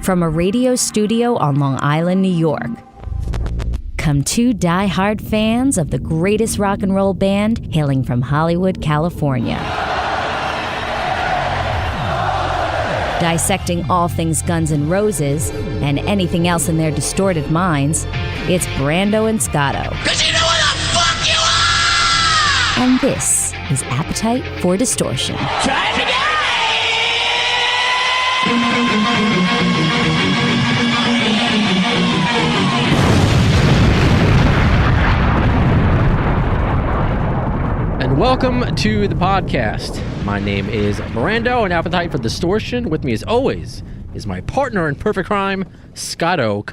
From a radio studio on Long Island, New York, come two die-hard fans of the greatest rock and roll band hailing from Hollywood, California. Dissecting all things Guns N' Roses and anything else in their distorted minds, it's Brando and Scotto. 'Cause you know what the fuck you are! And this is Appetite for Distortion. Try it again! And welcome to the podcast. My name is Brando, and Appetite for Distortion. With me, as always, is my partner in perfect crime, Scotto,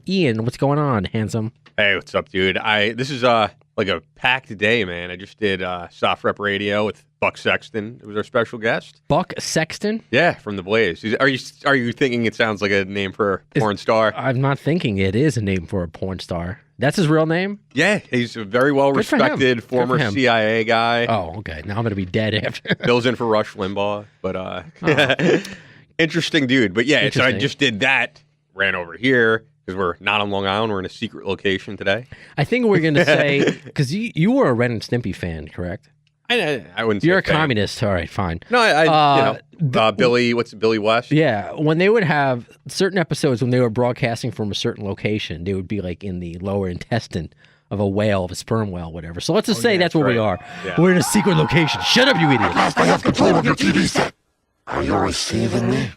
Ian. What's going on, handsome? Hey, what's up, dude? This is like a packed day, man. I just did Soft Rep Radio with Buck Sexton. It was our special guest. Buck Sexton? Yeah, from The Blaze. Are you thinking it sounds like a name for a porn star? I'm not thinking it is a name for a porn star. That's his real name? Yeah, he's a very well-respected former CIA guy. Oh, okay. Now I'm going to be dead after. Fills in for Rush Limbaugh, but interesting dude. But yeah, so I just did that, ran over here, because we're not on Long Island. We're in a secret location today. I think we're going to say, because you were a Ren and Stimpy fan, correct? I wouldn't say You're a fan. communist. All right, fine. No, Billy West? Yeah, when they would have certain episodes when they were broadcasting from a certain location, they would be like in the lower intestine of a whale, of a sperm whale, whatever. So let's just say that's where we are. Yeah. We're in a secret location. Shut up, you idiot. Last I have control of your TV set. Are you receiving me?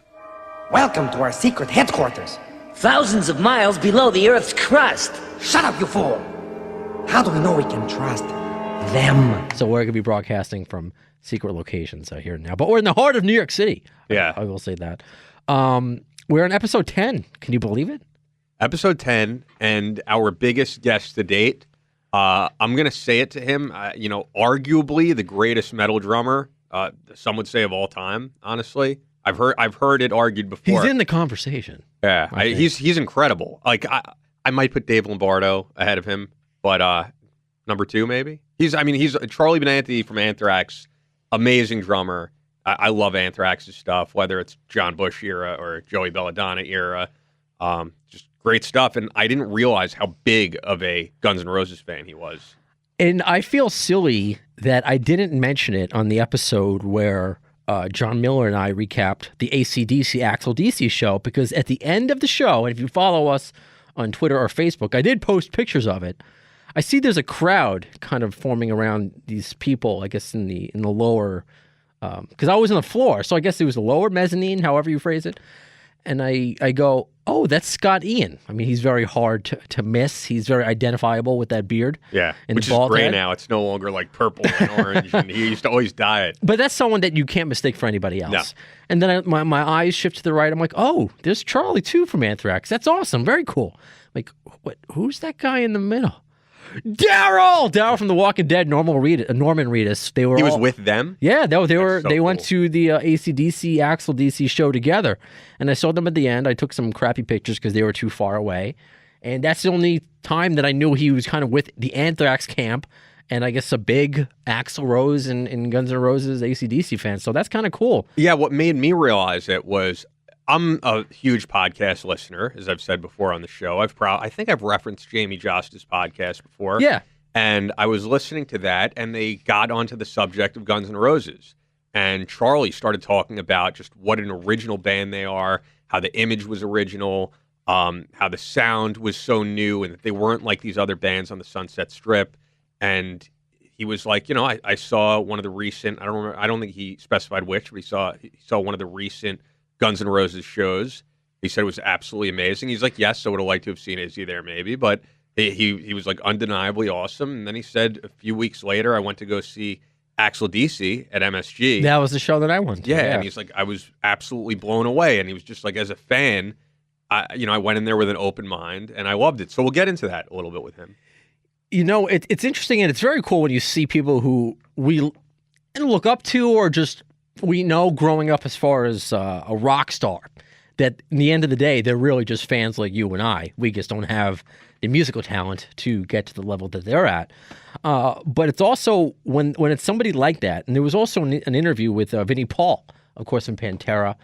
Welcome to our secret headquarters. Thousands of miles below the Earth's crust. Shut up, you fool! How do we know we can trust them? So we're going to be broadcasting from secret locations out here now. But we're in the heart of New York City. Yeah. I will say that. We're on episode 10. Can you believe it? Episode 10, and our biggest guest to date. I'm going to say it to him, arguably the greatest metal drummer, some would say of all time, honestly. I've heard it argued before. He's in the conversation. Yeah, he's incredible. Like, I might put Dave Lombardo ahead of him, but number 2 maybe? He's Charlie Benante from Anthrax, amazing drummer. I love Anthrax's stuff, whether it's John Bush era or Joey Belladonna era. Just great stuff. And I didn't realize how big of a Guns N' Roses fan he was. And I feel silly that I didn't mention it on the episode where John Miller and I recapped the AC/DC Axl DC show, because at the end of the show, and if you follow us on Twitter or Facebook, I did post pictures of it. I see there's a crowd kind of forming around these people, I guess in the lower, because I was on the floor, so I guess it was the lower mezzanine, however you phrase it. And I go, oh, that's Scott Ian. I mean, he's very hard to miss. He's very identifiable with that beard. Yeah, and which the is bald gray head. now. It's no longer like purple and orange, and he used to always dye it. But that's someone that you can't mistake for anybody else. No. And then my eyes shift to the right. I'm like, oh, there's Charlie too from Anthrax. That's awesome. Very cool. Like, what? Who's that guy in the middle? Daryl from The Walking Dead. Norman Reedus. He was with them. Yeah, they so went cool. to the AC/DC Axl DC show together, and I saw them at the end. I took some crappy pictures because they were too far away, and that's the only time that I knew he was kind of with the Anthrax camp, and I guess a big Axl Rose and Guns N' Roses AC/DC fan. So that's kind of cool. Yeah, what made me realize it was I'm a huge podcast listener, as I've said before on the show. I think I've referenced Jamie Josta's podcast before. Yeah. And I was listening to that, and they got onto the subject of Guns N' Roses. And Charlie started talking about just what an original band they are, how the image was original, how the sound was so new, and that they weren't like these other bands on the Sunset Strip. And he was like, I saw one of the recent, I don't think he specified which, but he saw one of the recent Guns N' Roses shows. He said it was absolutely amazing. He's like, yes, I would have liked to have seen Izzy there maybe, but he was like undeniably awesome. And then he said a few weeks later, I went to go see Axl DC at MSG. That was the show that I went to. Yeah, and he's like, I was absolutely blown away. And he was just like, as a fan, I went in there with an open mind, and I loved it. So we'll get into that a little bit with him. It's interesting, and it's very cool when you see people who we look up to, or just we know growing up as far as a rock star, that in the end of the day, they're really just fans like you and I. We just don't have the musical talent to get to the level that they're at. But it's also when it's somebody like that, and there was also an interview with Vinnie Paul, of course, in Pantera,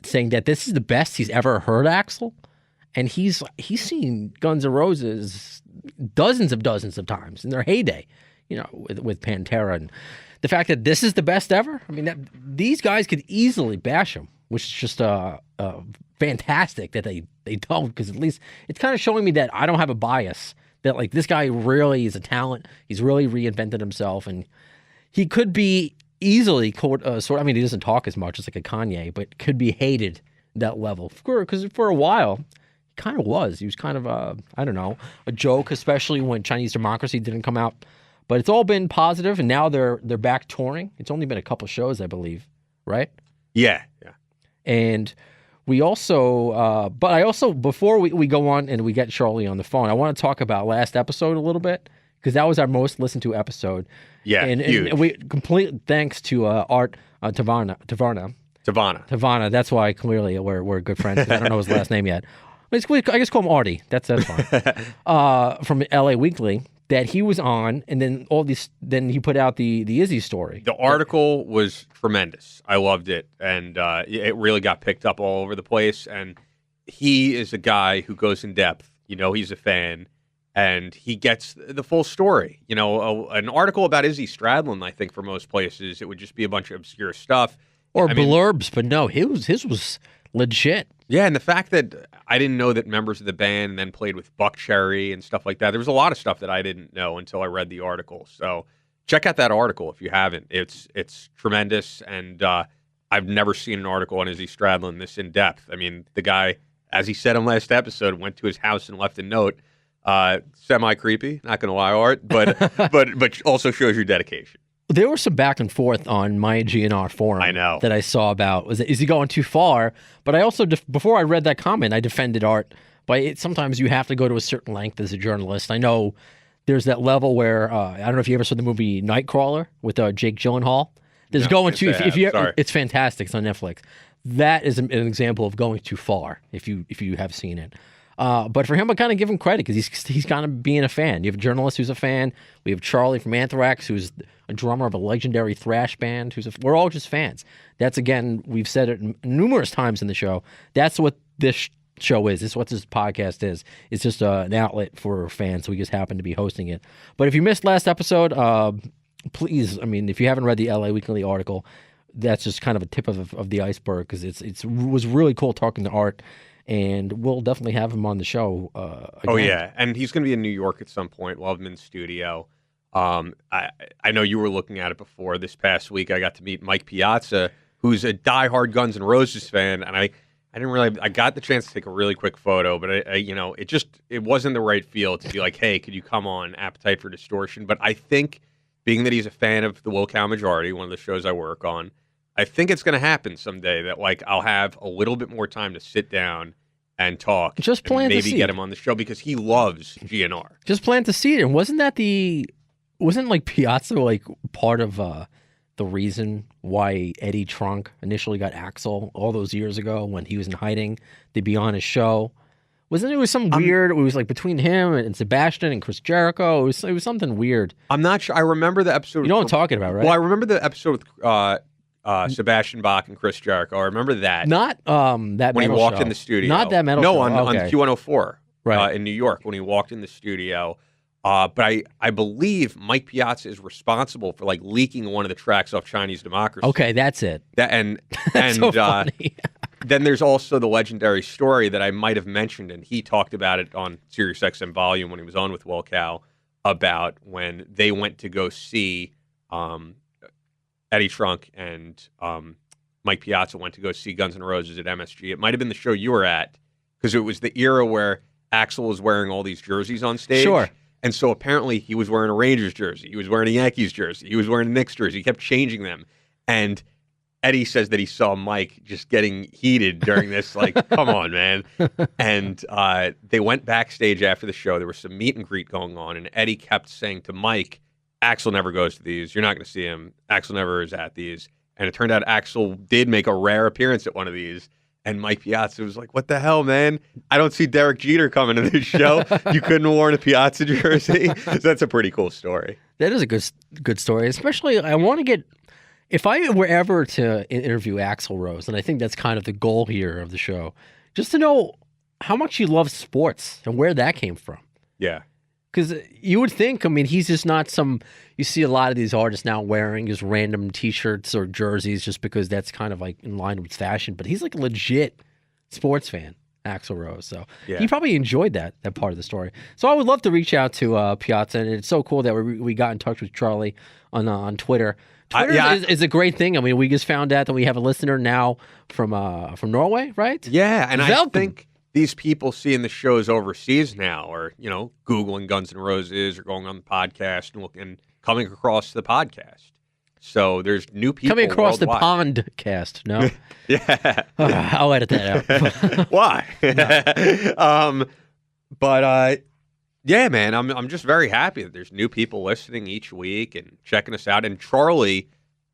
saying that this is the best he's ever heard Axl, and he's seen Guns N' Roses dozens of times in their heyday, with Pantera, and the fact that this is the best ever. I mean, these guys could easily bash him, which is just fantastic that they don't, because at least it's kind of showing me that I don't have a bias, that like this guy really is a talent. He's really reinvented himself, and he could be easily called I mean, he doesn't talk as much as like a Kanye, but could be hated that level, because for a while he kind of was. He was kind of a joke, especially when Chinese Democracy didn't come out. But it's all been positive, and now they're back touring. It's only been a couple shows, I believe, right? Yeah. And we also, but I also, before we go on and we get Charlie on the phone, I want to talk about last episode a little bit, because that was our most listened to episode. Yeah, and huge. we complete thanks to Art Tavana. That's why clearly we're good friends. I don't know his last name yet. I just call him Artie. That's fine. From LA Weekly, that he was on, and then then he put out the Izzy story. The article was tremendous. I loved it, and it really got picked up all over the place. And he is a guy who goes in depth. He's a fan, and he gets the full story. An article about Izzy Stradlin, I think for most places, it would just be a bunch of obscure stuff. Or blurbs, but no, his was legit. Yeah, and the fact that I didn't know that members of the band then played with Buck Cherry and stuff like that. There was a lot of stuff that I didn't know until I read the article. So check out that article if you haven't. It's tremendous, and I've never seen an article on Izzy Stradlin this in depth. I mean, the guy, as he said on last episode, went to his house and left a note. Semi creepy, not going to lie, Art, but also shows your dedication. There was some back and forth on my GNR forum. I know. That I saw about, is he going too far? But I also, before I read that comment, I defended Art. But sometimes you have to go to a certain length as a journalist. I know there's that level where, I don't know if you ever saw the movie Nightcrawler with Jake Gyllenhaal. There's it's fantastic. It's on Netflix. That is an example of going too far, if you have seen it. But for him, I kind of give him credit, because he's kind of being a fan. You have a journalist who's a fan. We have Charlie from Anthrax, who's a drummer of a legendary thrash band. We're all just fans. That's, again, we've said it numerous times in the show. That's what this show is. It's what this podcast is. It's just an outlet for fans. So we just happen to be hosting it. But if you missed last episode, please, I mean, if you haven't read the LA Weekly article, that's just kind of a tip of the iceberg, because it was really cool talking to Art. And we'll definitely have him on the show again. Oh, yeah. And he's going to be in New York at some point. We'll have him in the studio. I know you were looking at it before. This past week, I got to meet Mike Piazza, who's a diehard Guns N' Roses fan. And I got the chance to take a really quick photo, but it wasn't the right feel to be like, hey, could you come on Appetite for Distortion? But I think, being that he's a fan of the Will Cow Majority, one of the shows I work on, I think it's going to happen someday that I'll have a little bit more time to sit down and talk. Just plant and the maybe seed. Get him on the show, because he loves GNR. Just plant the seed. And wasn't Piazza part of the reason why Eddie Trunk initially got Axl all those years ago when he was in hiding to be on his show? Wasn't it was some weird? It was between him and Sebastian and Chris Jericho. It was something weird. I'm not sure. I remember the episode. You know what I'm talking about, right? Well, I remember the episode with Sebastian Bach and Chris Jericho. I remember that. Not that when he metal walked show. in the studio. Not that metal no, show. on Q104 right. In New York when he walked in the studio. But I believe Mike Piazza is responsible for leaking one of the tracks off Chinese Democracy. Okay, that's it. And so funny. Then there's also the legendary story that I might have mentioned, and he talked about it on SiriusXM Volume when he was on with Will Cow, about when they went to go see Eddie Trunk and Mike Piazza went to go see Guns N' Roses at MSG. It might have been the show you were at, because it was the era where Axl was wearing all these jerseys on stage. Sure. And so apparently he was wearing a Rangers jersey. He was wearing a Yankees jersey. He was wearing a Knicks jersey. He kept changing them. And Eddie says that he saw Mike just getting heated during this, come on, man. And they went backstage after the show. There was some meet and greet going on. And Eddie kept saying to Mike, Axl never goes to these. You're not going to see him. Axl never is at these. And it turned out Axl did make a rare appearance at one of these. And Mike Piazza was like, what the hell, man? I don't see Derek Jeter coming to this show. You couldn't have worn a Piazza jersey? So that's a pretty cool story. That is a good story. Especially, I want to get, If I were ever to interview Axl Rose, and I think that's kind of the goal here of the show, just to know how much he loves sports and where that came from. Yeah. Because you would think, I mean, he's just not some, you see a lot of these artists now wearing just random t-shirts or jerseys just because that's kind of like in line with fashion. But he's like a legit sports fan, Axl Rose. So he probably enjoyed that part of the story. So I would love to reach out to Piazza, and it's so cool that we got in touch with Charlie on Twitter. Twitter is a great thing. I mean, we just found out that we have a listener now from Norway, right? Yeah, and Welcome. I think these people seeing the shows overseas now, or Googling Guns N' Roses, or going on the podcast and coming across the podcast. So there's new people coming across worldwide. the pondcast. No, Yeah, I'll edit that out. why? Yeah, man, I'm just very happy that there's new people listening each week and checking us out. And Charlie,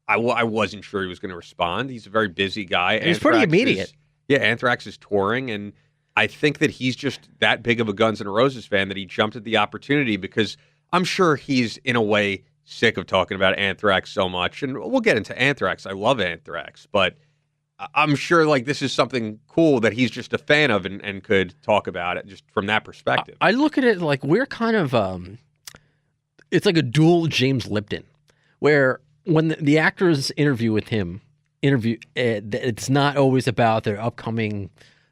I wasn't sure he was going to respond. He's a very busy guy. He's pretty immediate. Anthrax is touring, and I think that he's just that big of a Guns N' Roses fan that he jumped at the opportunity, because I'm sure he's, in a way, sick of talking about Anthrax so much. And we'll get into Anthrax. I love Anthrax, but I'm sure like this is something cool that he's just a fan of and could talk about it just from that perspective. I look at it like we're kind of, it's like a dual James Lipton, where when the actors interview with him, it's not always about their upcoming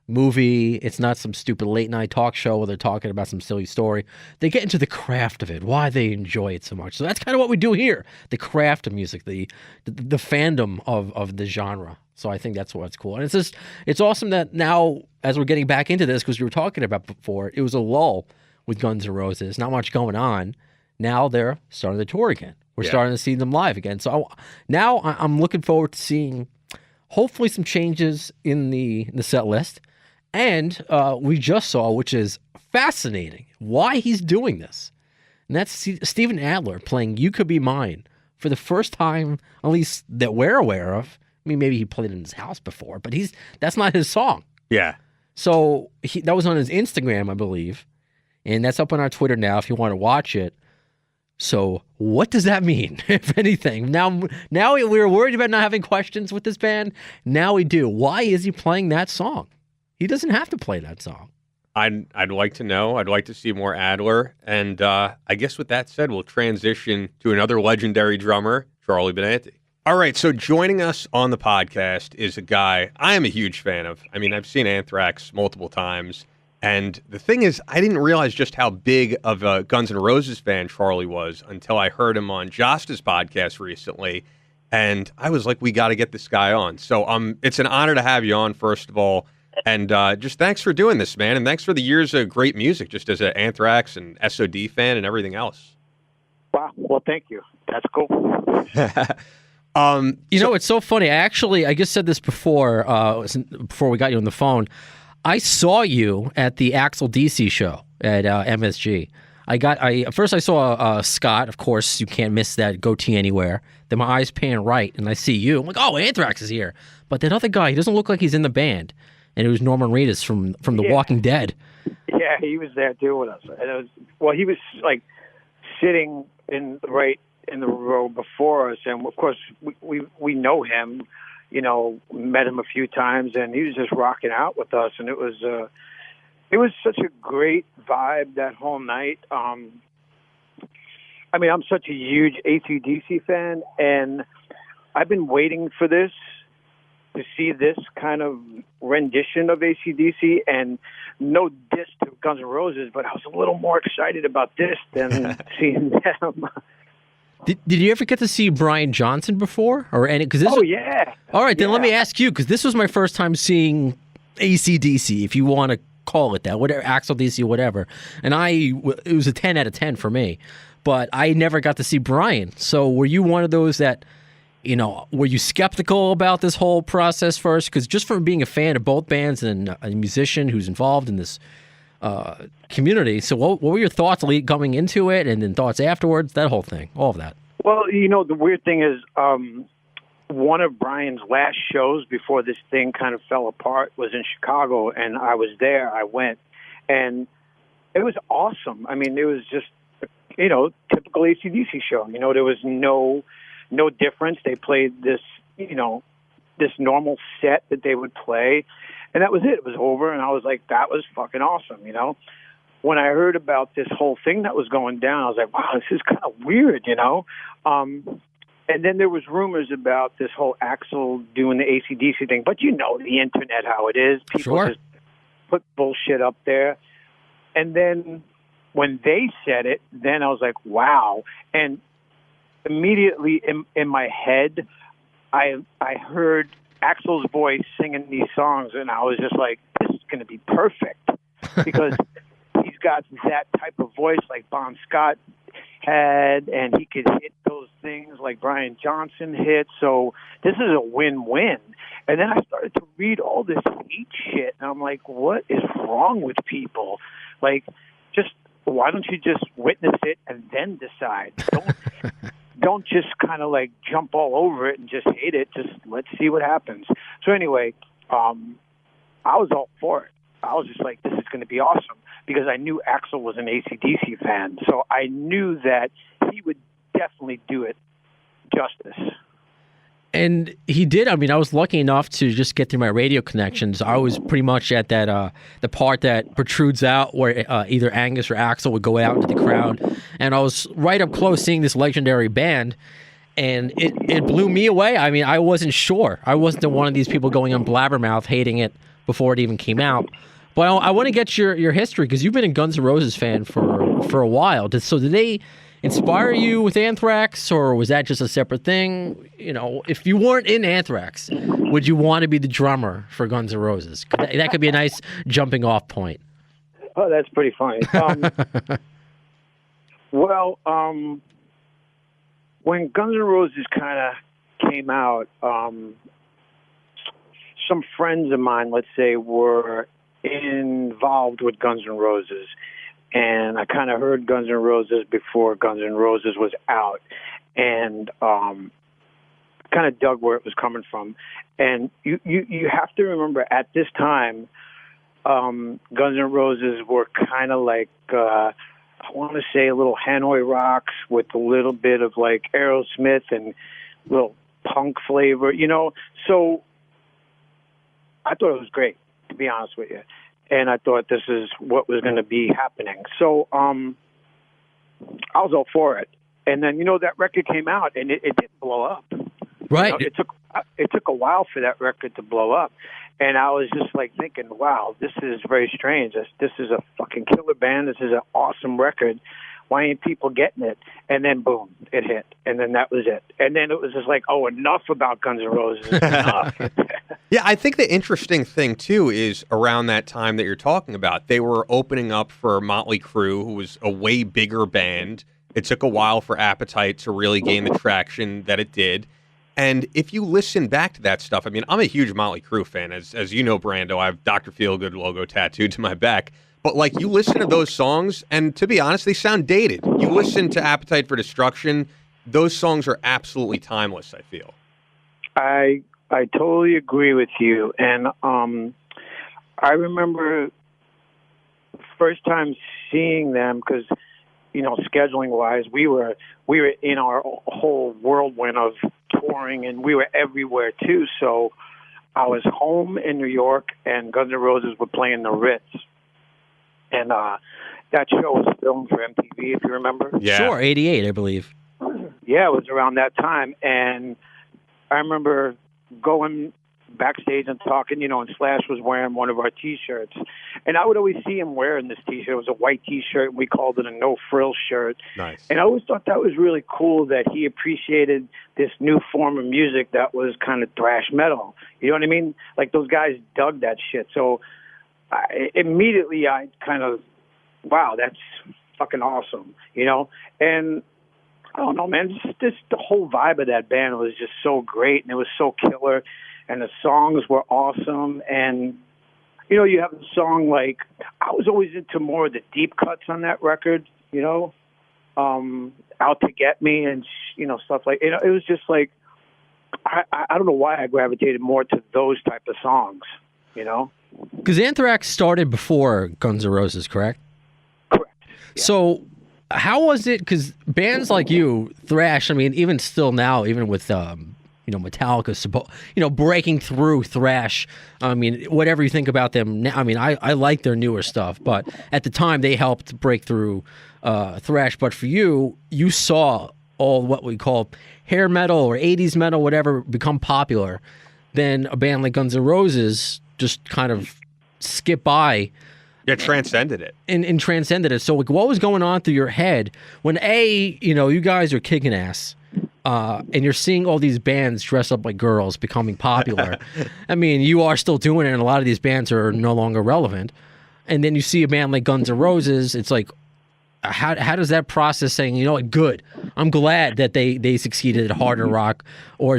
movie. It's not some stupid late night talk show where they're talking about some silly story. They get into the craft of it, why they enjoy it so much. So that's kind of what we do here: the craft of music, the fandom of the genre. So I think that's what's cool. And it's awesome that now, as we're getting back into this, because we were talking about before, it was a lull with Guns N' Roses, not much going on. Now they're starting to tour again. We're starting to see them live again. So now I'm looking forward to seeing hopefully some changes in the set list. And we just saw, which is fascinating, why he's doing this. And that's Steven Adler playing You Could Be Mine for the first time, at least that we're aware of. I mean, maybe he played it in his house before, but that's not his song. Yeah. So that was on his Instagram, I believe. And that's up on our Twitter now if you want to watch it. So what does that mean, if anything? Now we were worried about not having questions with this band. Now we do. Why is he playing that song? He doesn't have to play that song. I'd like to know. I'd like to see more Adler. And I guess with that said, we'll transition to another legendary drummer, Charlie Benante. All right, so joining us on the podcast is a guy I am a huge fan of. I mean, I've seen Anthrax multiple times. And the thing is, I didn't realize just how big of a Guns N' Roses fan Charlie was until I heard him on Josta's podcast recently. And I was like, we got to get this guy on. So it's an honor to have you on, first of all. And just thanks for doing this, man. And thanks for the years of great music, just as an Anthrax and SOD fan and everything else. Wow. Well, thank you. That's cool. It's so funny. I just said this before we got you on the phone. I saw you at the Axl DC show at MSG. First I saw Scott. Of course, you can't miss that goatee anywhere. Then my eyes pan right, and I see you. I'm like, oh, Anthrax is here. But that other guy, he doesn't look like he's in the band. And it was Norman Reedus from The Walking Dead. Yeah, he was there too with us. And he was like sitting right in the row before us, and of course we know him. Met him a few times, and he was just rocking out with us, and it was such a great vibe that whole night. I'm such a huge AC/DC fan, and I've been waiting for this, to see this kind of rendition of AC/DC, and no diss to Guns N' Roses, but I was a little more excited about this than seeing them. Did you ever get to see Brian Johnson before? Yeah. All right, then let me ask you, because this was my first time seeing AC/DC, if you want to call it that, whatever, Axl DC, whatever. And it was a 10 out of 10 for me, but I never got to see Brian. So were you one of those that, were you skeptical about this whole process first? Because just from being a fan of both bands and a musician who's involved in this community, so what were your thoughts coming into it, and then thoughts afterwards, that whole thing, all of that? Well, the weird thing is, one of Brian's last shows before this thing kind of fell apart was in Chicago, and I was there. I went, and it was awesome. I mean, it was just, typical AC/DC show. There was no no difference. They played this, you know, this normal set that they would play, and that was it. It was over, and I was like, that was fucking awesome, you know? When I heard about this whole thing that was going down, I was like, wow, this is kind of weird, you know? And then there was rumors about this whole Axl doing the AC/DC thing, but you know the internet, how it is. People just put bullshit up there. And then when they said it, then I was like, wow. And immediately in my head, I heard Axl's voice singing these songs, and I was just like, this is going to be perfect, because he's got that type of voice like Bon Scott had, and he could hit those things like Brian Johnson hit. So this is a win-win. And then I started to read all this hate shit, and I'm like, what is wrong with people? Like, just why don't you just witness it and then decide? Don't just kind of like jump all over it and just hate it. Just let's see what happens. So anyway, I was all for it. I was just like, this is going to be awesome, because I knew Axl was an AC/DC fan. So I knew that he would definitely do it justice. And he did. I mean, I was lucky enough to just get through my radio connections. I was pretty much at that the part that protrudes out where either Angus or Axl would go out into the crowd. And I was right up close seeing this legendary band. And it blew me away. I mean, I wasn't sure. I wasn't one of these people going on blabbermouth hating it before it even came out. But I want to get your history, because you've been a Guns N' Roses fan for a while. Did they inspire you with Anthrax, or was that just a separate thing? You know, if you weren't in Anthrax, would you want to be the drummer for Guns N' Roses? That could be a nice jumping off point. Oh, that's pretty funny. When Guns N' Roses kind of came out, some friends of mine, let's say, were involved with Guns N' Roses. And I kind of heard Guns N' Roses before Guns N' Roses was out, and kind of dug where it was coming from. And you have to remember, at this time, Guns N' Roses were kind of like, I want to say a little Hanoi Rocks with a little bit of like Aerosmith and a little punk flavor, you know. So I thought it was great, to be honest with you. And I thought this is what was going to be happening. So I was all for it. And then, you know, that record came out, and it didn't blow up. Right. You know, it took a while for that record to blow up. And I was just like thinking, wow, this is very strange. This is a fucking killer band. This is an awesome record. Why ain't people getting it? And then, boom, it hit. And then that was it. And then it was just like, oh, enough about Guns N' Roses. Enough. Yeah, I think the interesting thing, too, is around that time that you're talking about, they were opening up for Motley Crue, who was a way bigger band. It took a while for Appetite to really gain the traction that it did. And if you listen back to that stuff, I mean, I'm a huge Motley Crue fan. As you know, Brando, I have Dr. Feelgood logo tattooed to my back. But, like, you listen to those songs, and to be honest, they sound dated. You listen to Appetite for Destruction, those songs are absolutely timeless, I feel. I totally agree with you. And I remember first time seeing them, because, you know, scheduling-wise, we were in our whole whirlwind of touring, and we were everywhere, too. So I was home in New York, and Guns N' Roses were playing the Ritz. And that show was filmed for MTV, if you remember. Yeah. Sure, 88, I believe. Yeah, it was around that time. And I remember going backstage and talking, you know, and Slash was wearing one of our T-shirts. And I would always see him wearing this T-shirt. It was a white T-shirt, and we called it a no-frill shirt. Nice. And I always thought that was really cool that he appreciated this new form of music that was kind of thrash metal. You know what I mean? Like, those guys dug that shit. So immediately I kind of, wow, that's fucking awesome, you know? And I don't know, man, just the whole vibe of that band was just so great, and it was so killer, and the songs were awesome. And, you know, you have a song like, I was always into more of the deep cuts on that record, you know, Out to Get Me and, you know, stuff like, you know, it was just like, I don't know why I gravitated more to those type of songs, you know? Because Anthrax started before Guns N' Roses, correct? Correct. Yeah. So how was it? Because bands like you, thrash. I mean, even still now, even with Metallica, breaking through thrash. I mean, whatever you think about them now. I mean, I like their newer stuff, but at the time they helped break through thrash. But for you, you saw all what we call hair metal or 80s metal, whatever, become popular. Then a band like Guns N' Roses just kind of skip by. Yeah, transcended it. And transcended it. So like, what was going on through your head when you guys are kicking ass, and you're seeing all these bands dress up like girls becoming popular. I mean, you are still doing it, and a lot of these bands are no longer relevant. And then you see a band like Guns N' Roses. It's like, how does that process saying, you know what, good. I'm glad that they succeeded at harder rock, or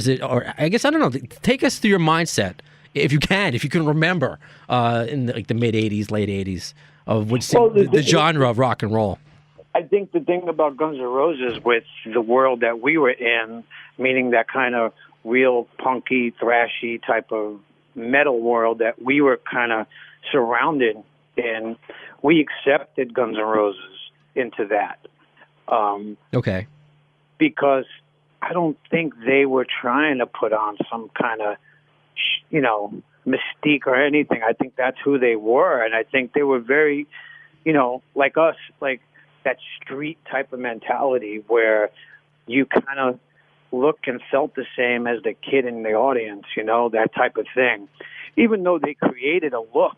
I guess I don't know. Take us through your mindset. If you can remember, in the mid '80s, late '80s, of the genre of rock and roll. I think the thing about Guns N' Roses with the world that we were in, meaning that kind of real punky, thrashy type of metal world that we were kind of surrounded in, we accepted Guns N' Roses into that. Okay. Because I don't think they were trying to put on some kind of mystique or anything. I think that's who they were, and I think they were very, like us, like that street type of mentality where you kind of look and felt the same as the kid in the audience, that type of thing. Even though they created a look,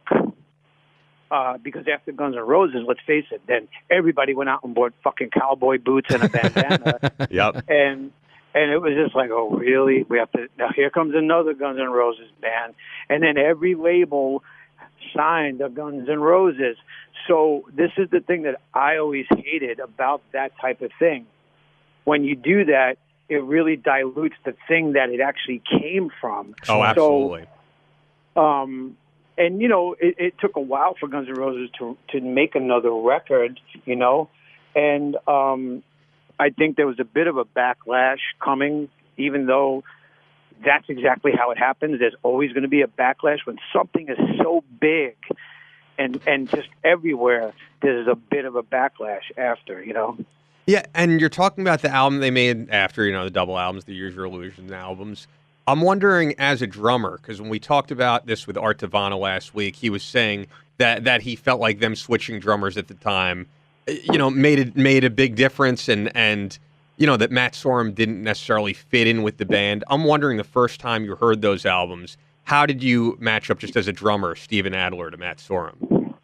because after Guns N' Roses, let's face it, then everybody went out and bought fucking cowboy boots and a bandana. Yep. And it was just like, oh, really? We have to. Now here comes another Guns N' Roses band, and then every label signed a Guns N' Roses. So this is the thing that I always hated about that type of thing. When you do that, it really dilutes the thing that it actually came from. Oh, absolutely. So, and it took a while for Guns N' Roses to make another record, and I think there was a bit of a backlash coming, even though that's exactly how it happens. There's always going to be a backlash when something is so big and just everywhere. There's a bit of a backlash after, Yeah, and you're talking about the album they made after, the double albums, the Use Your Illusion albums. I'm wondering, as a drummer, because when we talked about this with Art Tavana last week, he was saying that he felt like them switching drummers at the time made a big difference, and that Matt Sorum didn't necessarily fit in with the band. I'm wondering, the first time you heard those albums, how did you match up just as a drummer, Steven Adler to Matt Sorum?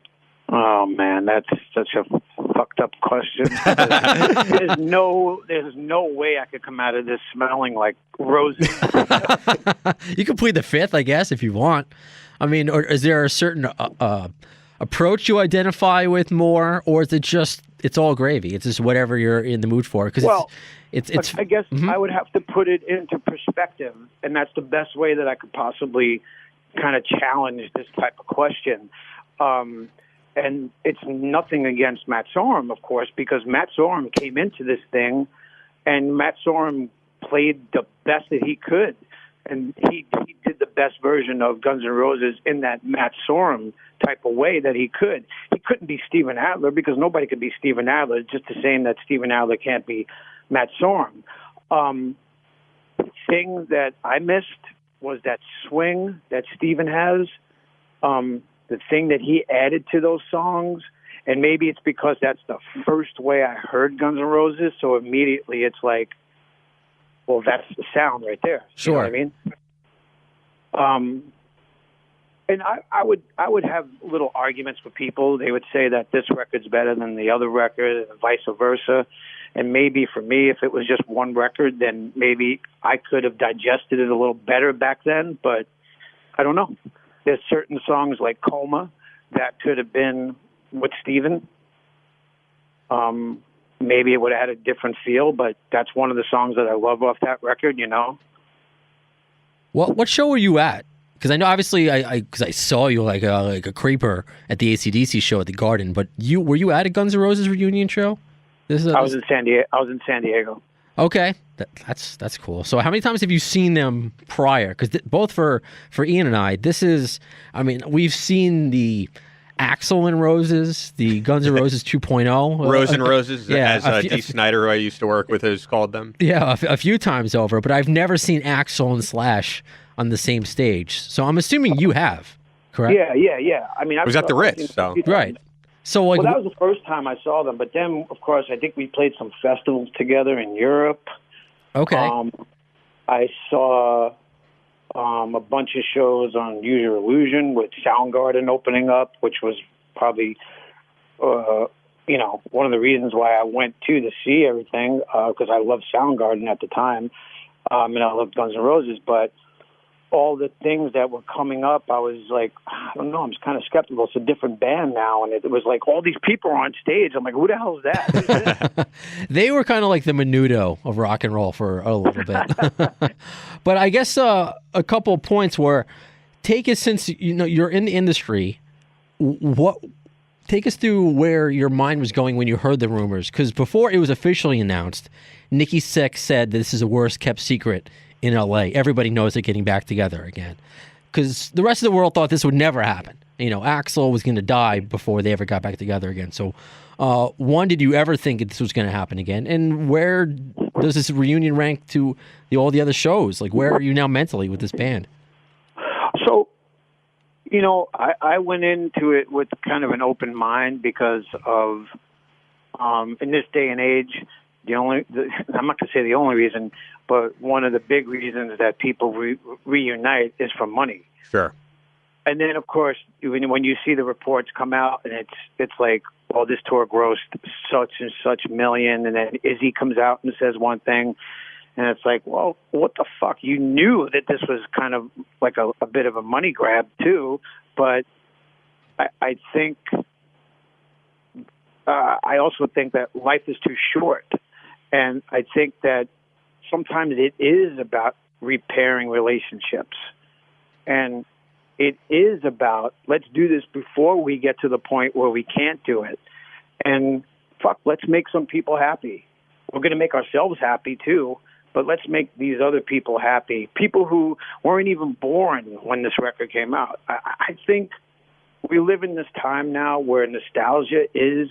Oh man, that's such a fucked up question. There's no way I could come out of this smelling like roses. You can plead the fifth, I guess, if you want. I mean, or is there a certain approach you identify with more, or is it just it's all gravy? It's just whatever you're in the mood for. Because it's. I guess I would have to put it into perspective, and that's the best way that I could possibly kind of challenge this type of question. And it's nothing against Matt Sorum, of course, because Matt Sorum came into this thing, and Matt Sorum played the best that he could, and he did the best version of Guns N' Roses in that Matt Sorum type of way that he could. He couldn't be Steven Adler because nobody could be Steven Adler. It's just the same that Steven Adler can't be Matt Sorum. The thing that I missed was that swing that Steven has. The thing that he added to those songs, and maybe it's because that's the first way I heard Guns N' Roses, so immediately it's like, well, that's the sound right there. Sure. You know what I mean? And I would have little arguments with people. They would say that this record's better than the other record, and vice versa. And maybe for me, if it was just one record, then maybe I could have digested it a little better back then, but I don't know. There's certain songs like Coma that could have been with Steven. Maybe it would have had a different feel, but that's one of the songs that I love off that record, Well, what show were you at? Because I know, obviously, because I saw you like a creeper at the AC/DC show at the Garden. But were you at a Guns N' Roses reunion show? I was in San Diego. Okay, that's cool. So, how many times have you seen them prior? Because both for Ian and I, we've seen the Axl and Roses, the Guns N' Roses 2.0. Rose and Roses, yeah, as D. Snyder, who I used to work with, has called them. Yeah, a few times over, but I've never seen Axl and Slash on the same stage. So I'm assuming you have, correct? Yeah. I mean, I was at the Ritz, so. Right. So, like, well, that was the first time I saw them. But then, of course, I think we played some festivals together in Europe. Okay. I saw a bunch of shows on Use Your Illusion with Soundgarden opening up, which was probably, one of the reasons why I went to see everything, because I loved Soundgarden at the time, and I loved Guns N' Roses. But all the things that were coming up, I was like, I don't know, I'm just kind of skeptical. It's a different band now, and it was like all these people are on stage. I'm like, who the hell is that? Who's this? They were kind of like the Menudo of rock and roll for a little bit. But I guess a couple of points where, take us, since you're in the industry, take us through where your mind was going when you heard the rumors. Because before it was officially announced, Nikki Sixx said this is the worst kept secret in LA. Everybody knows they're getting back together again. Because the rest of the world thought this would never happen. Axl was going to die before they ever got back together again. So, one, did you ever think this was going to happen again? And where does this reunion rank to all the other shows? Like, where are you now mentally with this band? So, I went into it with kind of an open mind because of, in this day and age, I'm not going to say the only reason, but one of the big reasons that people reunite is for money. Sure. And then, of course, when you see the reports come out, and it's like, well, this tour grossed such and such million, and then Izzy comes out and says one thing, and it's like, well, what the fuck? You knew that this was kind of like a bit of a money grab too, but I think I also think that life is too short, and I think that sometimes it is about repairing relationships, and it is about, let's do this before we get to the point where we can't do it. And let's make some people happy. We're going to make ourselves happy too, but let's make these other people happy. People who weren't even born when this record came out. I think we live in this time now where nostalgia is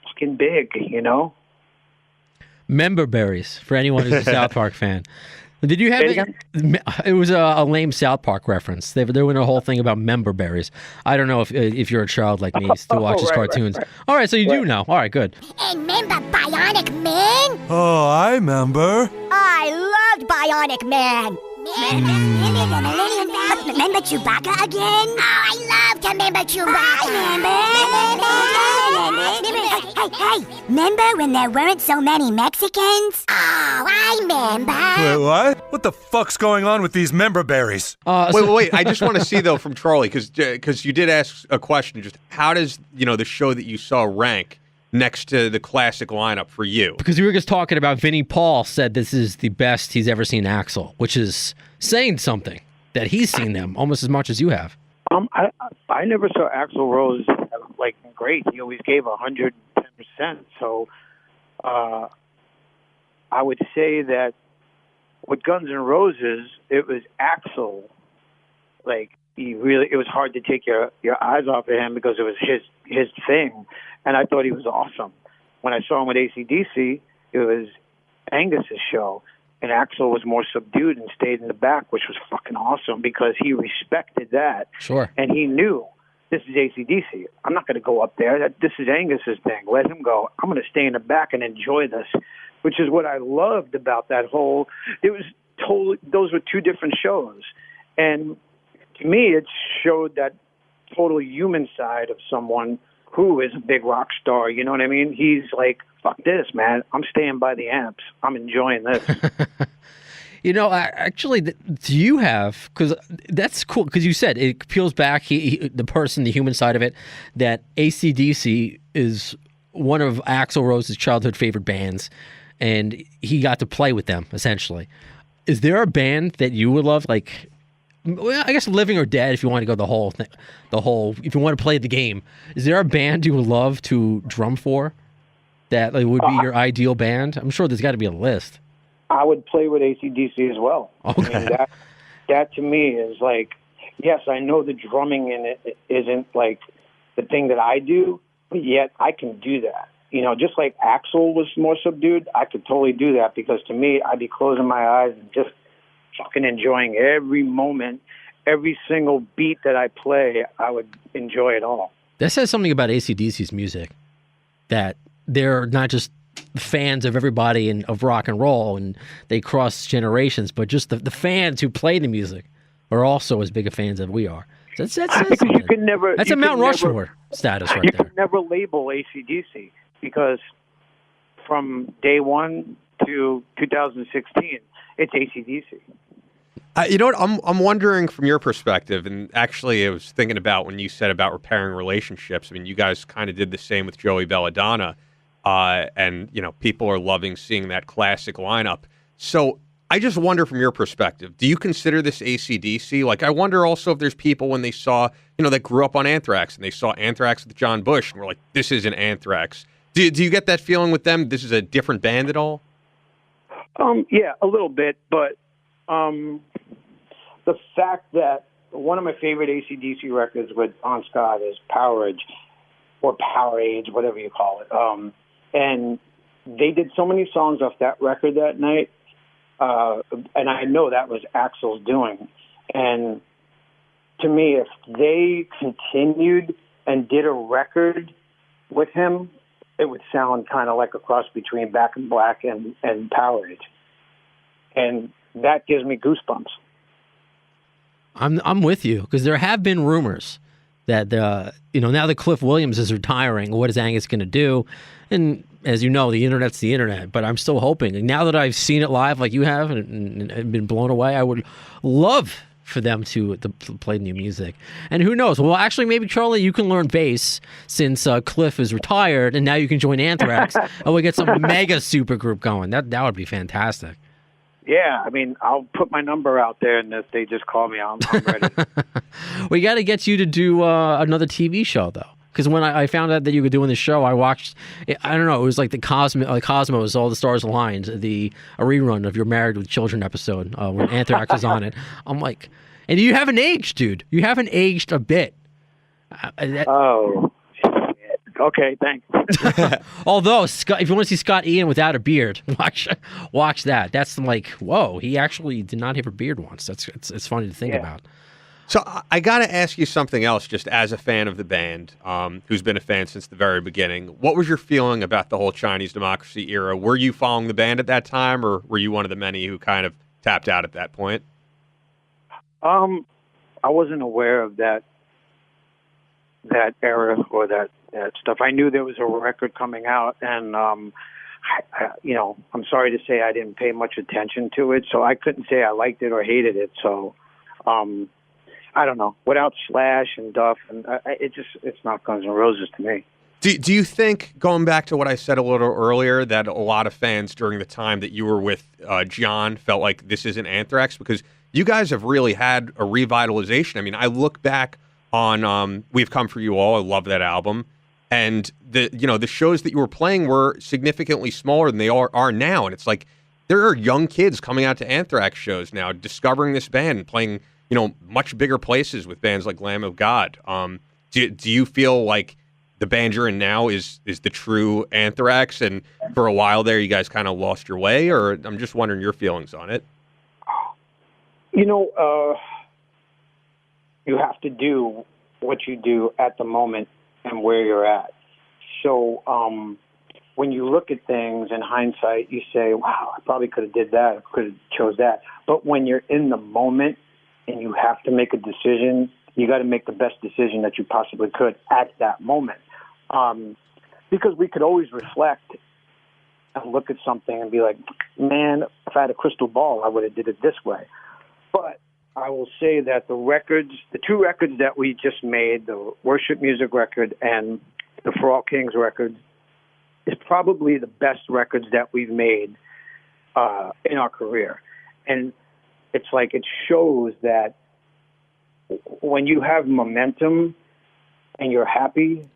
fucking big, Member berries, for anyone who's a South Park fan. Did you have it? It was a lame South Park reference. They were doing a whole thing about member berries. I don't know if you're a child like me still watches cartoons. Right. All right, so you do know. All right, good. And remember Bionic Man? Oh, I remember. I loved Bionic Man. Remember Chewbacca again? Oh, I love to remember Chewbacca. Hey, remember when there weren't so many Mexicans? Oh, I remember. Wait, what? What the fuck's going on with these member berries? Wait. I just want to see, though, from Charlie, because you did ask a question, just how does, the show that you saw rank next to the classic lineup for you? Because we were just talking about Vinnie Paul said this is the best he's ever seen Axl, which is saying something, that he's seen them almost as much as you have. I never saw Axl Rose like great. He always gave 110%. So I would say that with Guns N' Roses, it was Axl. Like it was hard to take your eyes off of him because it was his thing, and I thought he was awesome. When I saw him with AC/DC, it was Angus's show. And Axl was more subdued and stayed in the back, which was fucking awesome because he respected that. Sure. And he knew, this is AC/DC. I'm not going to go up there. This is Angus's thing. Let him go. I'm going to stay in the back and enjoy this, which is what I loved about that whole. It was totally. Those were two different shows, and to me, it showed that total human side of someone who is a big rock star. You know what I mean? He's like, fuck this, man. I'm staying by the amps. I'm enjoying this. Actually, do you have, because that's cool, because you said it peels back the person, the human side of it, that AC/DC is one of Axl Rose's childhood favorite bands, and he got to play with them, essentially. Is there a band that you would love, like, well, I guess living or dead, if you want to go the whole thing, if you want to play the game, is there a band you would love to drum for that would be your ideal band? I'm sure there's got to be a list. I would play with AC/DC as well. Okay. I mean, that to me is like, yes, I know the drumming in it isn't like the thing that I do, but yet I can do that. You know, just like Axl was more subdued, I could totally do that because to me, I'd be closing my eyes and just fucking enjoying every moment, every single beat that I play, I would enjoy it all. That says something about AC/DC's music, that they're not just fans of everybody and of rock and roll and they cross generations, but just the fans who play the music are also as big a fans as we are. So that's a Mount Rushmore status right there. You can never label AC/DC because from day one to 2016, it's AC/DC. You know what? I'm wondering from your perspective, and actually I was thinking about when you said about repairing relationships. I mean, you guys kind of did the same with Joey Belladonna, and, you know, people are loving seeing that classic lineup. So I just wonder from your perspective, do you consider this AC/DC? Like, I wonder also if there's people when they saw, you know, that grew up on Anthrax and they saw Anthrax with John Bush and were like, this isn't Anthrax. Do you get that feeling with them? This is a different band at all? Yeah, a little bit, but the fact that one of my favorite AC/DC records with Bon Scott is Power Age, or Power Age, whatever you call it. And they did so many songs off that record that night, and I know that was Axl's doing. And to me, if they continued and did a record with him, it would sound kind of like a cross between Back in Black and Power Age. And that gives me goosebumps. I'm with you, because there have been rumors that you know, now that Cliff Williams is retiring, what is Angus going to do? And as you know, the internet's the internet. But I'm still hoping. And now that I've seen it live, like you have, and been blown away, I would love for them to play new music. And who knows? Well, actually, maybe Charlie, you can learn bass since Cliff is retired, and now you can join Anthrax, and we get some mega super group going. That would be fantastic. Yeah, I mean, I'll put my number out there, and if they just call me, I'm ready. We got to get you to do another TV show, though. Because when I found out that you were doing the show, I watched, I don't know, it was like the Cosmos, All the Stars Aligned, a rerun of your Married with Children episode when Anthrax is on it. I'm like, and you haven't aged, dude. You haven't aged a bit. Oh, shit. Okay, thanks. Although, Scott, if you want to see Scott Ian without a beard, watch that. That's like, whoa, he actually did not have a beard once. It's funny to think about. So I got to ask you something else, just as a fan of the band, who's been a fan since the very beginning. What was your feeling about the whole Chinese Democracy era? Were you following the band at that time, or were you one of the many who kind of tapped out at that point? I wasn't aware of that era or that stuff. I knew there was a record coming out, and you know, I'm sorry to say I didn't pay much attention to it, so I couldn't say I liked it or hated it. So I don't know. Without Slash and Duff, and it's not Guns N' Roses to me. Do you think, going back to what I said a little earlier, that a lot of fans during the time that you were with John felt like this isn't Anthrax? Because you guys have really had a revitalization. I mean, I look back on We've Come For You All. I love that album. And the shows that you were playing were significantly smaller than they are now. And it's like there are young kids coming out to Anthrax shows now, discovering this band and playing, you know, much bigger places with bands like Lamb of God. Do you feel like the band you're in now is the true Anthrax, and for a while there you guys kind of lost your way? Or I'm just wondering your feelings on it. You know, you have to do what you do at the moment and where you're at. So when you look at things in hindsight, you say, wow, I probably could have did that, I could have chose that. But when you're in the moment and you have to make a decision, you got to make the best decision that you possibly could at that moment. Because we could always reflect and look at something and be like, man, if I had a crystal ball, I would have did it this way. But I will say that the two records that we just made, the Worship Music record and the For All Kings record, is probably the best records that we've made in our career. And it's like it shows that when you have momentum and you're happy,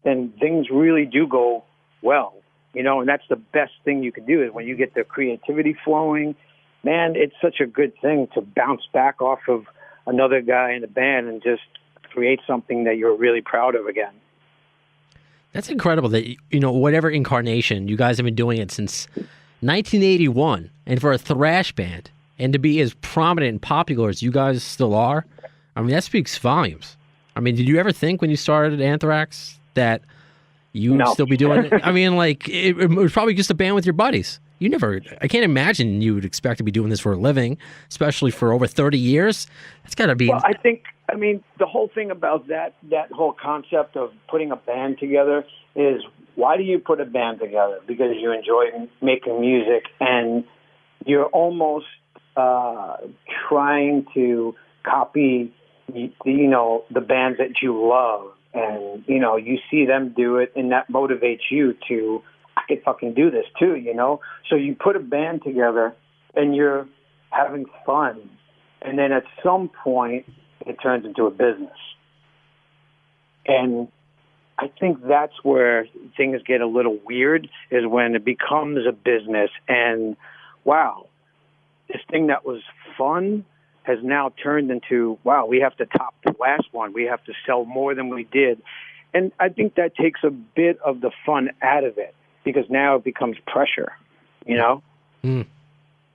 then things really do go well, you know, and that's the best thing you can do is when you get the creativity flowing. Man, it's such a good thing to bounce back off of another guy in the band and just create something that you're really proud of again. That's incredible that, whatever incarnation, you guys have been doing it since 1981. And for a thrash band, and to be as prominent and popular as you guys still are, I mean, that speaks volumes. I mean, did you ever think when you started Anthrax that you would still be doing it? I mean, like, it was probably just a band with your buddies. I can't imagine you would expect to be doing this for a living, especially for over 30 years. That's got to be... Well, I mean, the whole thing about that whole concept of putting a band together is, why do you put a band together? Because you enjoy making music, and you're almost trying to copy, the bands that you love. And, you see them do it, and that motivates you to, I could fucking do this too, So you put a band together, and you're having fun. And then at some point, it turns into a business. And I think that's where things get a little weird, is when it becomes a business. And, wow, this thing that was fun has now turned into, wow, we have to top the last one. We have to sell more than we did. And I think that takes a bit of the fun out of it, because now it becomes pressure,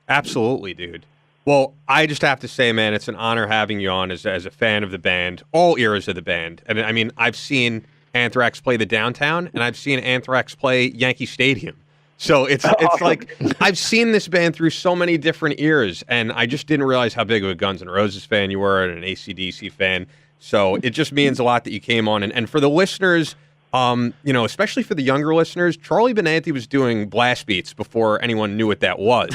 Absolutely, dude. Well, I just have to say, man, it's an honor having you on as a fan of the band, all eras of the band. And I mean, I've seen Anthrax play the Downtown, and I've seen Anthrax play Yankee Stadium. So it's like, I've seen this band through so many different eras, and I just didn't realize how big of a Guns N' Roses fan you were, and an AC/DC fan. So it just means a lot that you came on. And for the listeners, especially for the younger listeners, Charlie Benante was doing blast beats before anyone knew what that was.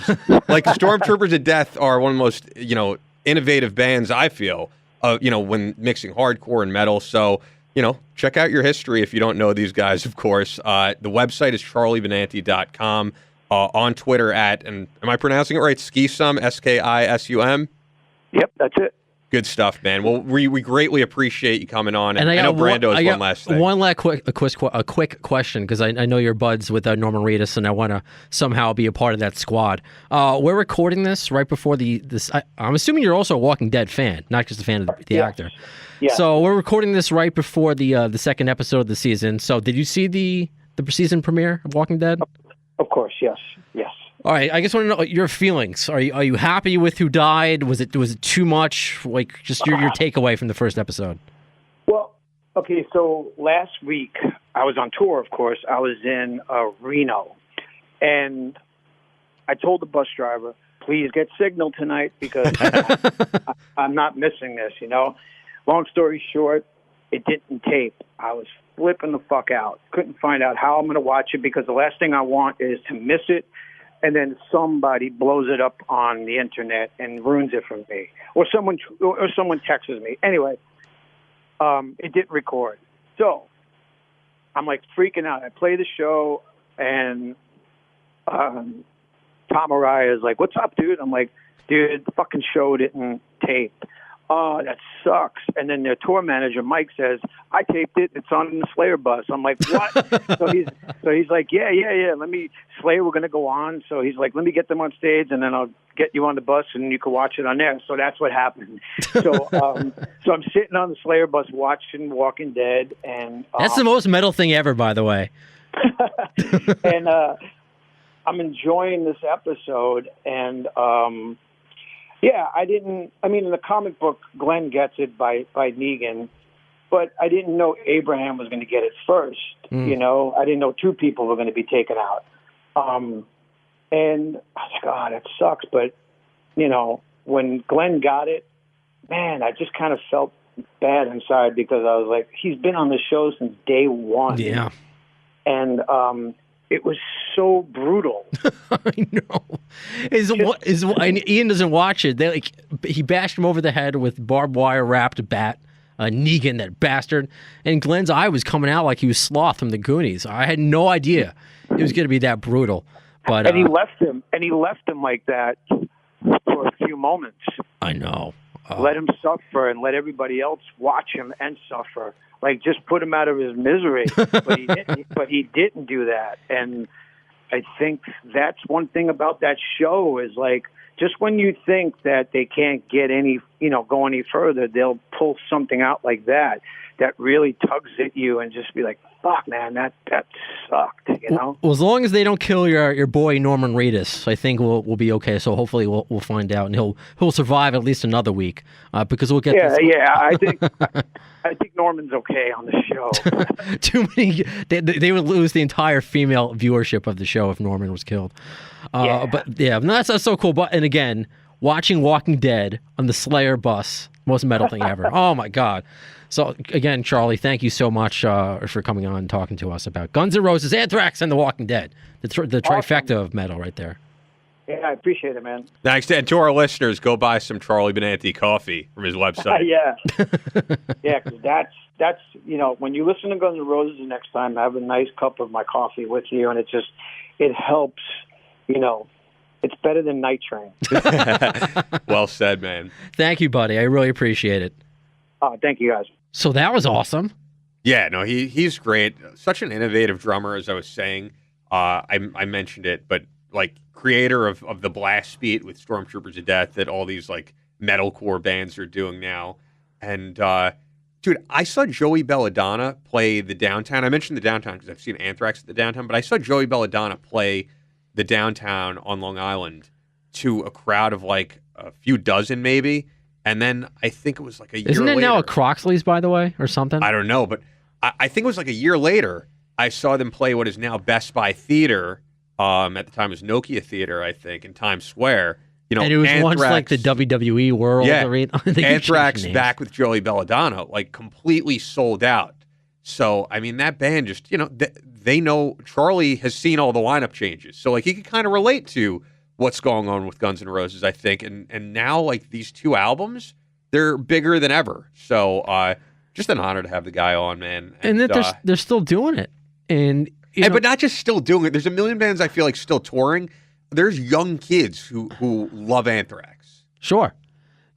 Like, Stormtroopers of Death are one of the most, innovative bands, I feel, when mixing hardcore and metal. So, check out your history if you don't know these guys, of course. The website is charliebenante.com. On Twitter and am I pronouncing it right? Skisum, Skisum? Yep, that's it. Good stuff, man. Well, we greatly appreciate you coming on. And I know Brando has one last thing. One last quick question, because I know you're buds with Norman Reedus, and I want to somehow be a part of that squad. We're recording this right before I'm assuming you're also a Walking Dead fan, not just a fan of the actor. Yeah. So we're recording this right before the second episode of the season. So did you see the season premiere of Walking Dead? Of course, yes. All right, I just want to know your feelings. Are you happy with who died? Was it too much? Like, just your takeaway from the first episode. Well, okay, so last week I was on tour, of course. I was in Reno, and I told the bus driver, please get signal tonight, because I'm not missing this, Long story short, it didn't tape. I was flipping the fuck out. Couldn't find out how I'm going to watch it, because the last thing I want is to miss it, and then somebody blows it up on the internet and ruins it for me, or someone texts me. Anyway, it didn't record, so I'm like freaking out. I play the show, and Tom Araya is like, "What's up, dude?" I'm like, "Dude, the fucking show didn't tape." Oh, that sucks. And then their tour manager, Mike, says, I taped it. It's on the Slayer bus. I'm like, what? so he's like, yeah. Slayer, we're going to go on. So he's like, let me get them on stage, and then I'll get you on the bus, and you can watch it on there. So that's what happened. So so I'm sitting on the Slayer bus watching Walking Dead. And that's the most metal thing ever, by the way. And I'm enjoying this episode. And in the comic book, Glenn gets it by Negan, but I didn't know Abraham was going to get it first. I didn't know two people were going to be taken out. And I was like, oh, that sucks. But, when Glenn got it, man, I just kind of felt bad inside, because I was like, he's been on the show since day one. Yeah. And it was so brutal. I know. Ian doesn't watch it. He bashed him over the head with barbed wire wrapped bat. Negan, that bastard. And Glenn's eye was coming out like he was Sloth from the Goonies. I had no idea it was going to be that brutal. But and he left him like that for a few moments. I know. Let him suffer and let everybody else watch him and suffer. Like, just put him out of his misery. But he didn't do that. And I think that's one thing about that show is, like, just when you think that they can't get any, go any further, they'll pull something out like that really tugs at you and just be like, fuck, man, that sucked, Well, as long as they don't kill your boy Norman Reedus, I think we'll be okay. So hopefully we'll find out, and he'll survive at least another week because we'll get. Yeah. I think Norman's okay on the show. Too many. They would lose the entire female viewership of the show if Norman was killed. But yeah, no, that's so cool. But and again, watching Walking Dead on the Slayer bus, most metal thing ever. Oh my god. So again, Charlie, thank you so much for coming on and talking to us about Guns N' Roses, Anthrax, and The Walking Dead. The trifecta of metal right there. Yeah, I appreciate it, man. Thanks. And to our listeners, go buy some Charlie Benante coffee from his website. Yeah, because that's when you listen to Guns N' Roses the next time, have a nice cup of my coffee with you, and it helps. It's better than Night Train. Well said, man. Thank you, buddy. I really appreciate it. Thank you, guys. So that was awesome. Yeah, no, he's great. Such an innovative drummer, as I was saying. I mentioned it, but like creator of the blast beat with Stormtroopers of Death that all these like metalcore bands are doing now. And dude, I saw Joey Belladonna play the Downtown. I mentioned the Downtown because I've seen Anthrax at the Downtown, but I saw Joey Belladonna play the Downtown on Long Island to a crowd of like a few dozen maybe. And then I think it was like a year later. Isn't it now a Croxley's, by the way, or something? I don't know, but I think it was like a year later, I saw them play what is now Best Buy Theater. At the time it was Nokia Theater, I think, in Times Square. And it was Anthrax, once like the WWE World Arena. Anthrax back with Joey Belladonna, like completely sold out. So, I mean, that band just, they know Charlie has seen all the lineup changes. So, like, he could kind of relate to what's going on with Guns N' Roses, I think. And now, like, these two albums, they're bigger than ever. So, just an honor to have the guy on, man. And that they're still doing it. But not just still doing it. There's a million bands I feel like still touring. There's young kids who love Anthrax. Sure.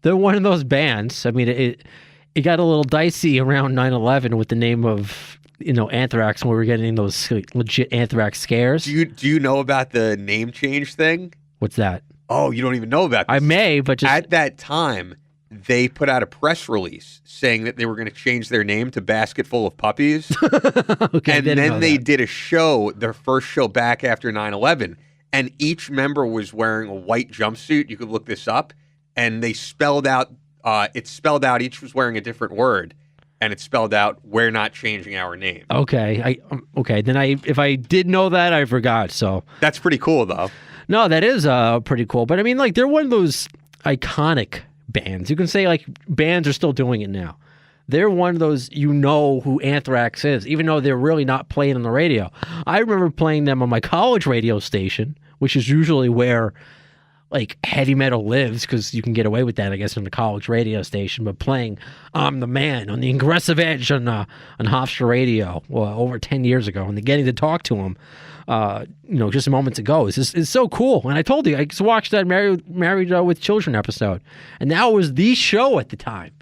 They're one of those bands. I mean, it got a little dicey around 9/11 with the name of, Anthrax, when we were getting those legit Anthrax scares. Do you know about the name change thing? What's that? Oh, you don't even know about this. I may, but just... At that time, they put out a press release saying that they were going to change their name to Basket Full of Puppies. Okay, and then they did a show, their first show back after 9/11, and each member was wearing a white jumpsuit. You could look this up. And they spelled out, each was wearing a different word. And it spelled out, "We're not changing our name." Okay. If I did know that, I forgot. So that's pretty cool, though. No, that is pretty cool. But I mean, like, they're one of those iconic bands. You can say like bands are still doing it now. They're one of those, who Anthrax is, even though they're really not playing on the radio. I remember playing them on my college radio station, which is usually where like heavy metal lives, because you can get away with that, I guess, on the college radio station. But playing "I'm the Man" on the Aggressive Edge on Hofstra Radio over 10 years ago, and getting to talk to him, just moments ago, is so cool. And I told you, I just watched that Married with Children episode, and that was the show at the time.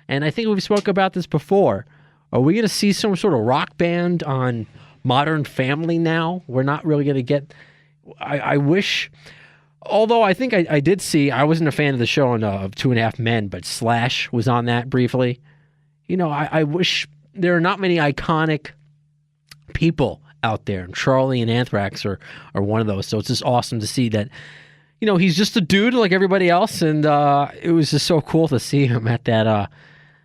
And I think we've spoke about this before. Are we going to see some sort of rock band on Modern Family now? We're not really going to get. I wish. Although I think I did see, I wasn't a fan of the show of 2.5 Men, but Slash was on that briefly. I wish there are not many iconic people out there, and Charlie and Anthrax are one of those. So it's just awesome to see that, he's just a dude like everybody else, and it was just so cool to see him at that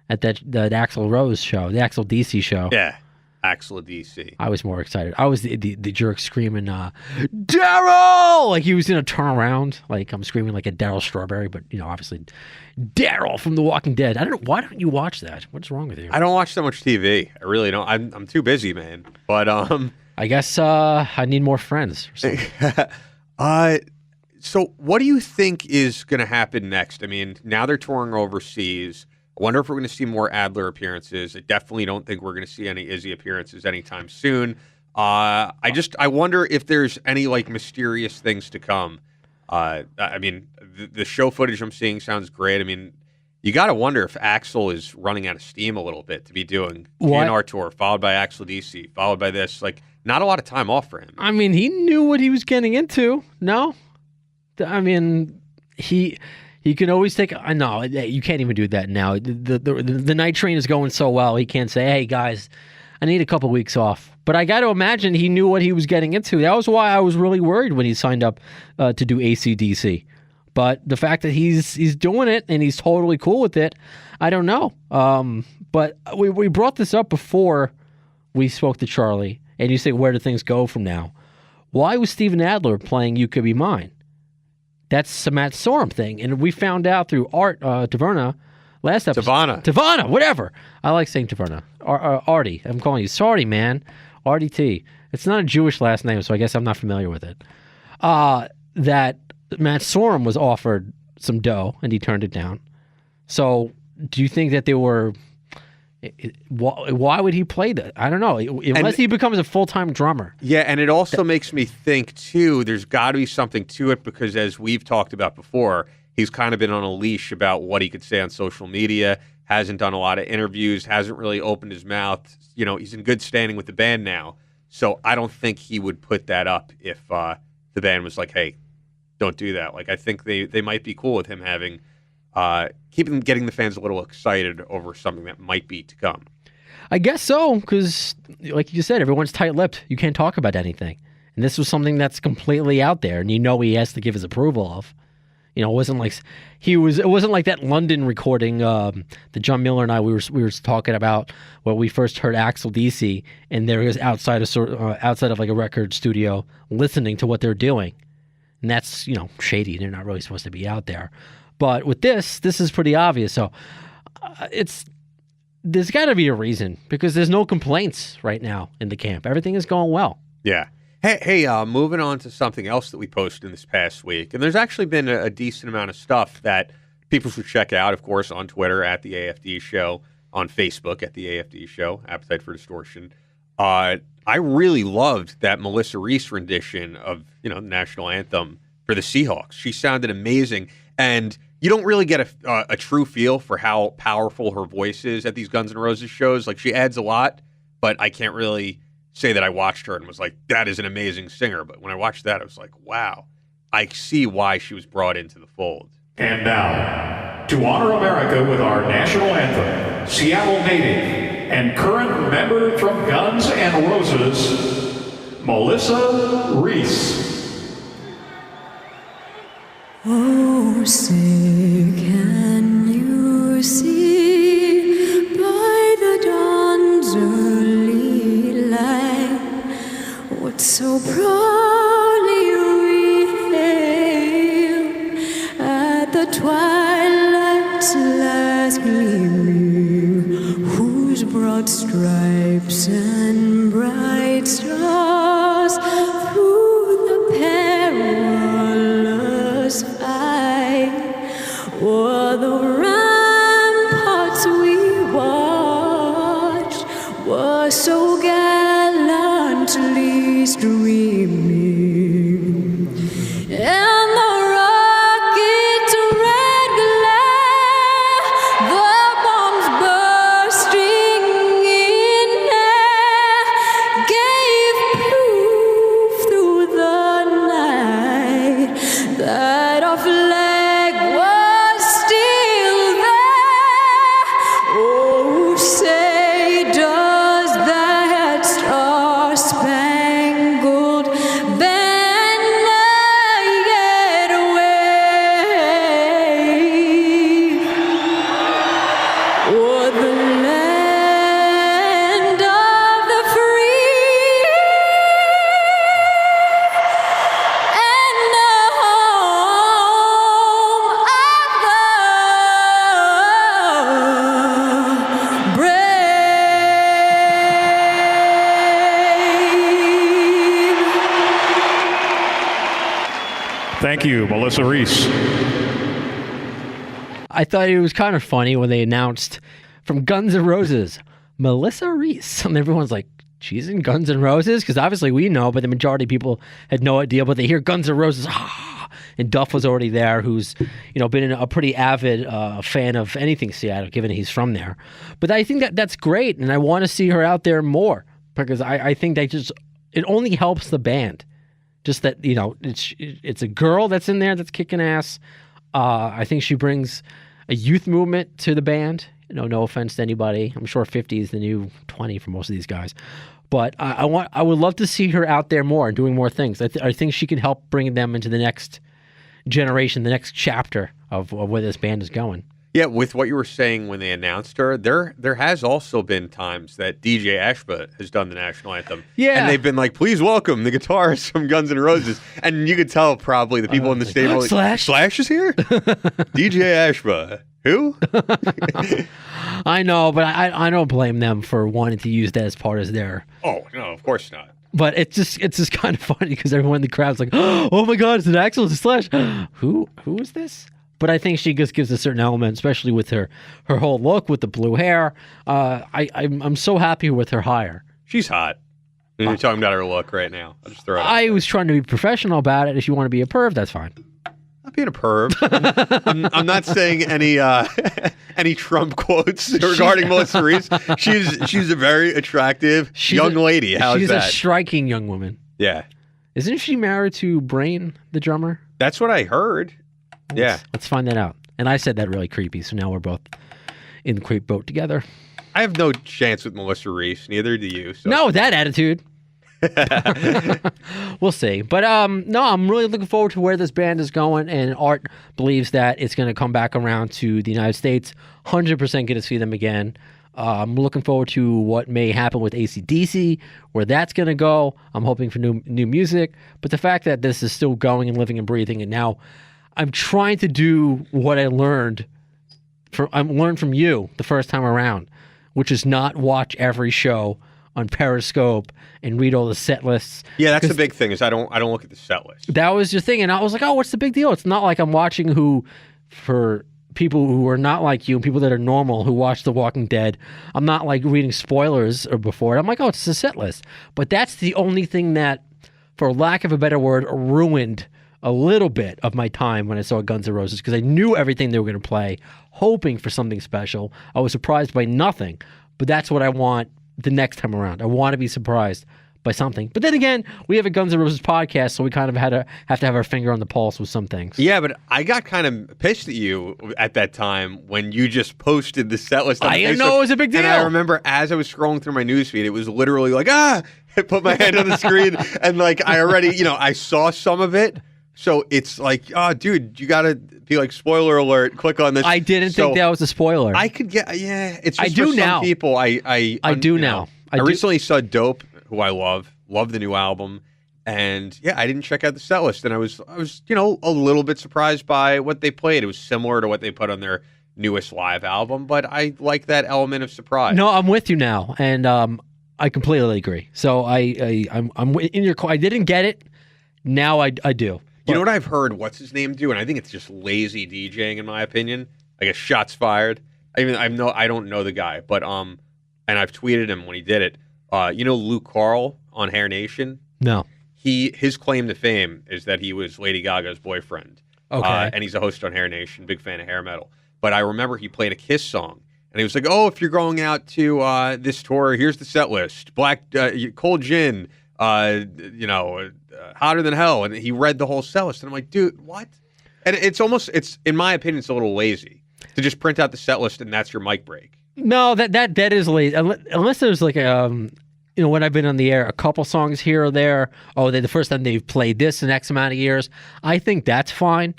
Axl Rose show, the Axl DC show. Yeah. Axl DC. I was more excited. I was the jerk screaming, Daryl! Like he was going to turn around. Like I'm screaming like a Daryl Strawberry, but, obviously Daryl from The Walking Dead. Why don't you watch that? What's wrong with you? I don't watch that much TV. I really don't. I'm too busy, man. But, I guess I need more friends or something. So what do you think is going to happen next? I mean, now they're touring overseas. I wonder if we're going to see more Adler appearances. I definitely don't think we're going to see any Izzy appearances anytime soon. I wonder if there's any like mysterious things to come. I mean, the show footage I'm seeing sounds great. I mean, you got to wonder if Axl is running out of steam a little bit to be doing GNR tour, followed by Axl DC, followed by this. Like, not a lot of time off for him. I mean, he knew what he was getting into. No? I mean, he can always take. I know you can't even do that now. The night train is going so well. He can't say, "Hey guys, I need a couple weeks off." But I got to imagine he knew what he was getting into. That was why I was really worried when he signed up to do AC/DC. But the fact that he's doing it and he's totally cool with it, I don't know. But we brought this up before we spoke to Charlie, and you say, where do things go from now? Why was Steven Adler playing You Could Be Mine? That's a Matt Sorum thing. And we found out through Art Taverna last episode. Tavana, whatever. I like saying Taverna. Artie. I'm calling you. Sorry, man. Artie T. It's not a Jewish last name, so I guess I'm not familiar with it. That Matt Sorum was offered some dough, and he turned it down. So do you think that they were... Why would he play that? I don't know. Unless he becomes a full-time drummer. Yeah, and it also makes me think, too, there's got to be something to it because as we've talked about before, he's kind of been on a leash about what he could say on social media, hasn't done a lot of interviews, hasn't really opened his mouth. You know, he's in good standing with the band now. So I don't think he would put that up if the band was like, hey, don't do that. Like, I think they might be cool with him having... getting the fans a little excited over something that might be to come. I guess so, because like you said, everyone's tight-lipped. You can't talk about anything. And this was something that's completely out there, and he has to give his approval of. You know, it wasn't like it wasn't like that London recording that John Miller and I we were talking about where we first heard Axel DC, and there was outside of like a record studio listening to what they're doing. And that's, shady. They're not really supposed to be out there. But with this is pretty obvious. So there's got to be a reason because there's no complaints right now in the camp. Everything is going well. Yeah. Hey, moving on to something else that we posted in this past week. And there's actually been a decent amount of stuff that people should check out, of course, on Twitter at the AFD Show, on Facebook at the AFD Show, Appetite for Distortion. I really loved that Melissa Reese rendition of, the national anthem for the Seahawks. She sounded amazing. And you don't really get a true feel for how powerful her voice is at these Guns N' Roses shows. Like, she adds a lot, but I can't really say that I watched her and was like, that is an amazing singer. But when I watched that, I was like, wow, I see why she was brought into the fold. And now, to honor America with our national anthem, Seattle native and current member from Guns N' Roses, Melissa Reese. Oh, say, can you see by the dawn's early light what so proudly we hailed at the twilight's last gleaming, whose broad stripes and bright stars through the perilous o'er the ramparts we watched were so gallantly streaming, and the rocket's red glare, the bombs bursting in air, gave proof through the night that our flag was still there. Oh, say, does that star-spangled banner yet wave o'er the land of the free and the home of the brave. Thank you, Melissa Reese. I thought it was kind of funny when they announced from Guns N' Roses, Melissa Reese. And everyone's like, she's in Guns N' Roses? Because obviously we know, but the majority of people had no idea. But they hear Guns N' Roses, and Duff was already there, who's been a pretty avid fan of anything Seattle, given he's from there. But I think that's great, and I want to see her out there more because I think that it only helps the band. Just that it's a girl that's in there that's kicking ass. I think she brings a youth movement to the band. No offense to anybody. I'm sure 50 is the new 20 for most of these guys. But I would love to see her out there more and doing more things. I think she can help bring them into the next generation, the next chapter of where this band is going. Yeah, with what you were saying when they announced her, there has also been times that DJ Ashba has done the national anthem. Yeah. And they've been like, please welcome the guitarist from Guns N' Roses. And you could tell probably the people in the stable. Slash is here? DJ Ashba. Who? I know, but I don't blame them for wanting to use that as part of their... Oh, no, of course not. But it's just kind of funny because everyone in the crowd's like, oh my God, it's an Axl, it's a Slash. Who is this? But I think she just gives a certain element, especially with her whole look, with the blue hair. I'm so happy with her hire. She's hot. And you're talking about her look right now. I'll just throw it out I there. was trying to be professional about it. If you want to be a perv, that's fine. Not being a perv. I'm not saying any Trump quotes regarding Melissa Reese. She's a very attractive young lady. How's she's that? She's a striking young woman. Yeah. Isn't she married to Brain, the drummer? That's what I heard. Yeah. Let's find that out. And I said that really creepy, so now we're both in the creep boat together. I have no chance with Melissa Reese. Neither do you. So. No, that attitude. We'll see. But no, I'm really looking forward to where this band is going, and Art believes that it's going to come back around to the United States. 100% get to see them again. I'm looking forward to what may happen with AC/DC, where that's going to go. I'm hoping for new music. But the fact that this is still going and living and breathing, and now I'm trying to do what I learned from you the first time around, which is not watch every show on Periscope and read all the set lists. Yeah, that's the big thing is I don't look at the set list. That was your thing, and I was like, oh, what's the big deal? It's not like I'm watching for people who are not like you, people that are normal who watch The Walking Dead. I'm not like reading spoilers or before it. I'm like, oh, it's a set list. But that's the only thing that, for lack of a better word, ruined a little bit of my time when I saw Guns N' Roses, because I knew everything they were going to play, hoping for something special. I was surprised by nothing, but that's what I want the next time around. I want to be surprised by something. But then again, we have a Guns N' Roses podcast, so we kind of have to have our finger on the pulse with some things. Yeah, but I got kind of pissed at you at that time when you just posted the set list. I didn't know it was a big deal. And I remember as I was scrolling through my newsfeed, it was literally like, I put my hand on the screen, and like I already, I saw some of it. So it's like, oh, dude, you got to be like, spoiler alert, click on this. I didn't think that was a spoiler. I could get, yeah. It's just I do for some now. people. I do now. I recently saw Dope, who I love the new album. And yeah, I didn't check out the set list. And I was a little bit surprised by what they played. It was similar to what they put on their newest live album, but I like that element of surprise. No, I'm with you now. And I completely agree. So I'm in your call. I didn't get it. Now I do. You know what I've heard? What's his name do? And I think it's just lazy DJing, in my opinion. I guess shots fired. I don't know the guy, but and I've tweeted him when he did it. Luke Carl on Hair Nation. No, his claim to fame is that he was Lady Gaga's boyfriend. Okay, and he's a host on Hair Nation, big fan of hair metal. But I remember he played a Kiss song, and he was like, "Oh, if you're going out to this tour, here's the set list: Cold Gin." Hotter Than Hell, and he read the whole set list, and I'm like, dude, what? And it's in my opinion, it's a little lazy to just print out the set list and that's your mic break. No, that is lazy. Unless there's like when I've been on the air, a couple songs here or there. Oh, the first time they've played this in X amount of years. I think that's fine.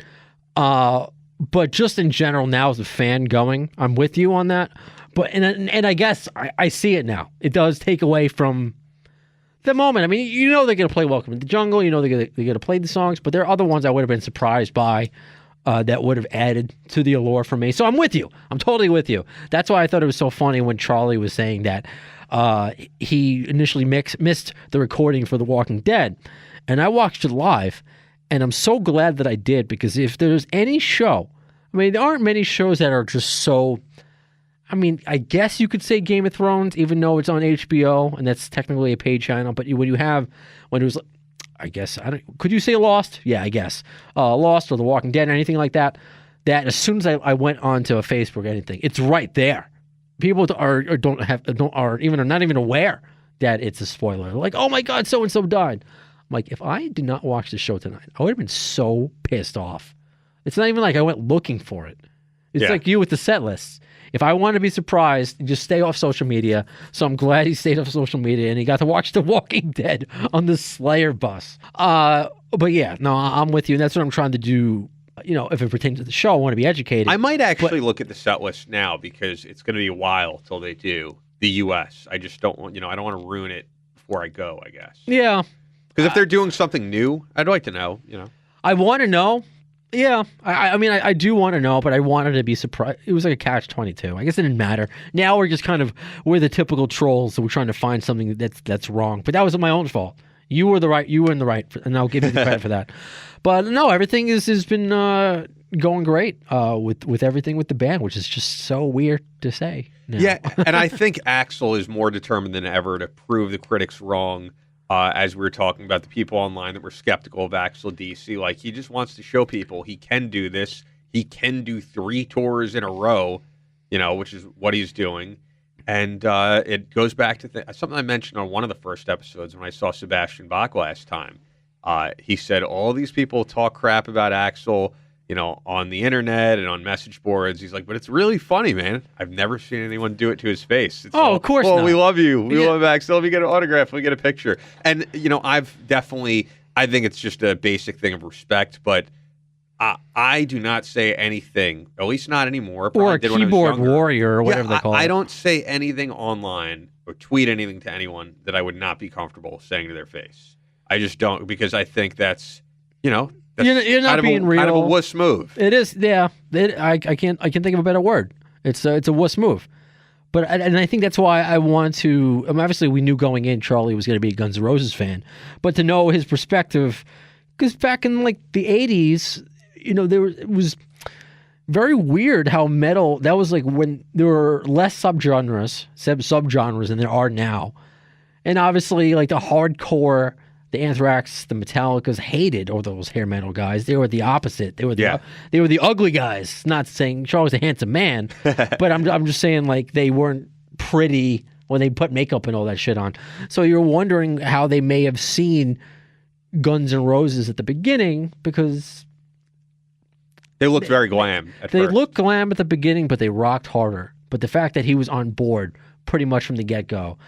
But just in general, now as a fan going, I'm with you on that. But and I guess I see it now. It does take away from the moment. I mean, they're going to play Welcome to the Jungle. They're going to play the songs, but there are other ones I would have been surprised by that would have added to the allure for me. So I'm with you. I'm totally with you. That's why I thought it was so funny when Charlie was saying that he initially missed the recording for The Walking Dead. And I watched it live, and I'm so glad that I did, because if there's any show, there aren't many shows that are just so... I guess you could say Game of Thrones, even though it's on HBO, and that's technically a paid channel. But when it was, I guess, could you say Lost? Yeah, I guess. Lost or The Walking Dead or anything like that. That as soon as I went onto a Facebook or anything, it's right there. People are not even aware that it's a spoiler. They're like, oh my God, so-and-so died. I'm like, if I did not watch the show tonight, I would have been so pissed off. It's not even like I went looking for it. It's Yeah. like you with the set lists. If I want to be surprised, just stay off social media. So I'm glad he stayed off social media and he got to watch The Walking Dead on the Slayer bus. But yeah, no, I'm with you. And that's what I'm trying to do. You know, if it pertains to the show, I want to be educated. I might actually look at the set list now because it's going to be a while till they do the U.S. I just don't want, I don't want to ruin it before I go, I guess. Yeah. Because if they're doing something new, I'd like to know, I want to know. Yeah. I mean, I do want to know, but I wanted to be surprised. It was like a catch-22. I guess it didn't matter. Now we're just we're the typical trolls, so we're trying to find something that's wrong. But that was my own fault. You were in the right, and I'll give you the credit for that. But no, everything has been going great with everything with the band, which is just so weird to say now. Yeah, and I think Axl is more determined than ever to prove the critics wrong. As we were talking about the people online that were skeptical of Axl DC, like he just wants to show people he can do this. He can do 3 tours in a row, which is what he's doing. And it goes back to something I mentioned on one of the first episodes when I saw Sebastian Bach last time. He said all these people talk crap about Axl, on the internet and on message boards. He's like, but it's really funny, man. I've never seen anyone do it to his face. It's of course not. We love you. We love Axl. Let me get an autograph. Let me get a picture. And, I think it's just a basic thing of respect, but I do not say anything, at least not anymore. Or a keyboard warrior or whatever they call it. I don't say anything online or tweet anything to anyone that I would not be comfortable saying to their face. I just don't, because I think that's, you're not being real. Kind of a wuss move. It is, yeah. I can't think of a better word. It's a wuss move. But I think that's why I want to. Obviously, we knew going in Charlie was going to be a Guns N' Roses fan, but to know his perspective, because back in like the '80s, it was very weird how metal. That was like when there were less subgenres than there are now, and obviously like the hardcore. The Anthrax, the Metallicas hated all those hair metal guys. They were the opposite. They were the ugly guys. Not saying Charles was a handsome man, but I'm just saying like they weren't pretty when they put makeup and all that shit on. So you're wondering how they may have seen Guns N' Roses at the beginning because they looked very glam at They first. looked glam at the beginning, but they rocked harder. But the fact that he was on board pretty much from the get-go,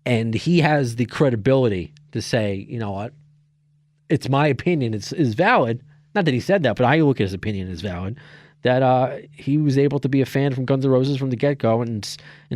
and he has the credibility to say, you know what, it's my opinion, is valid. Not that he said that, but I look at his opinion as valid. That he was able to be a fan from Guns N' Roses from the get-go and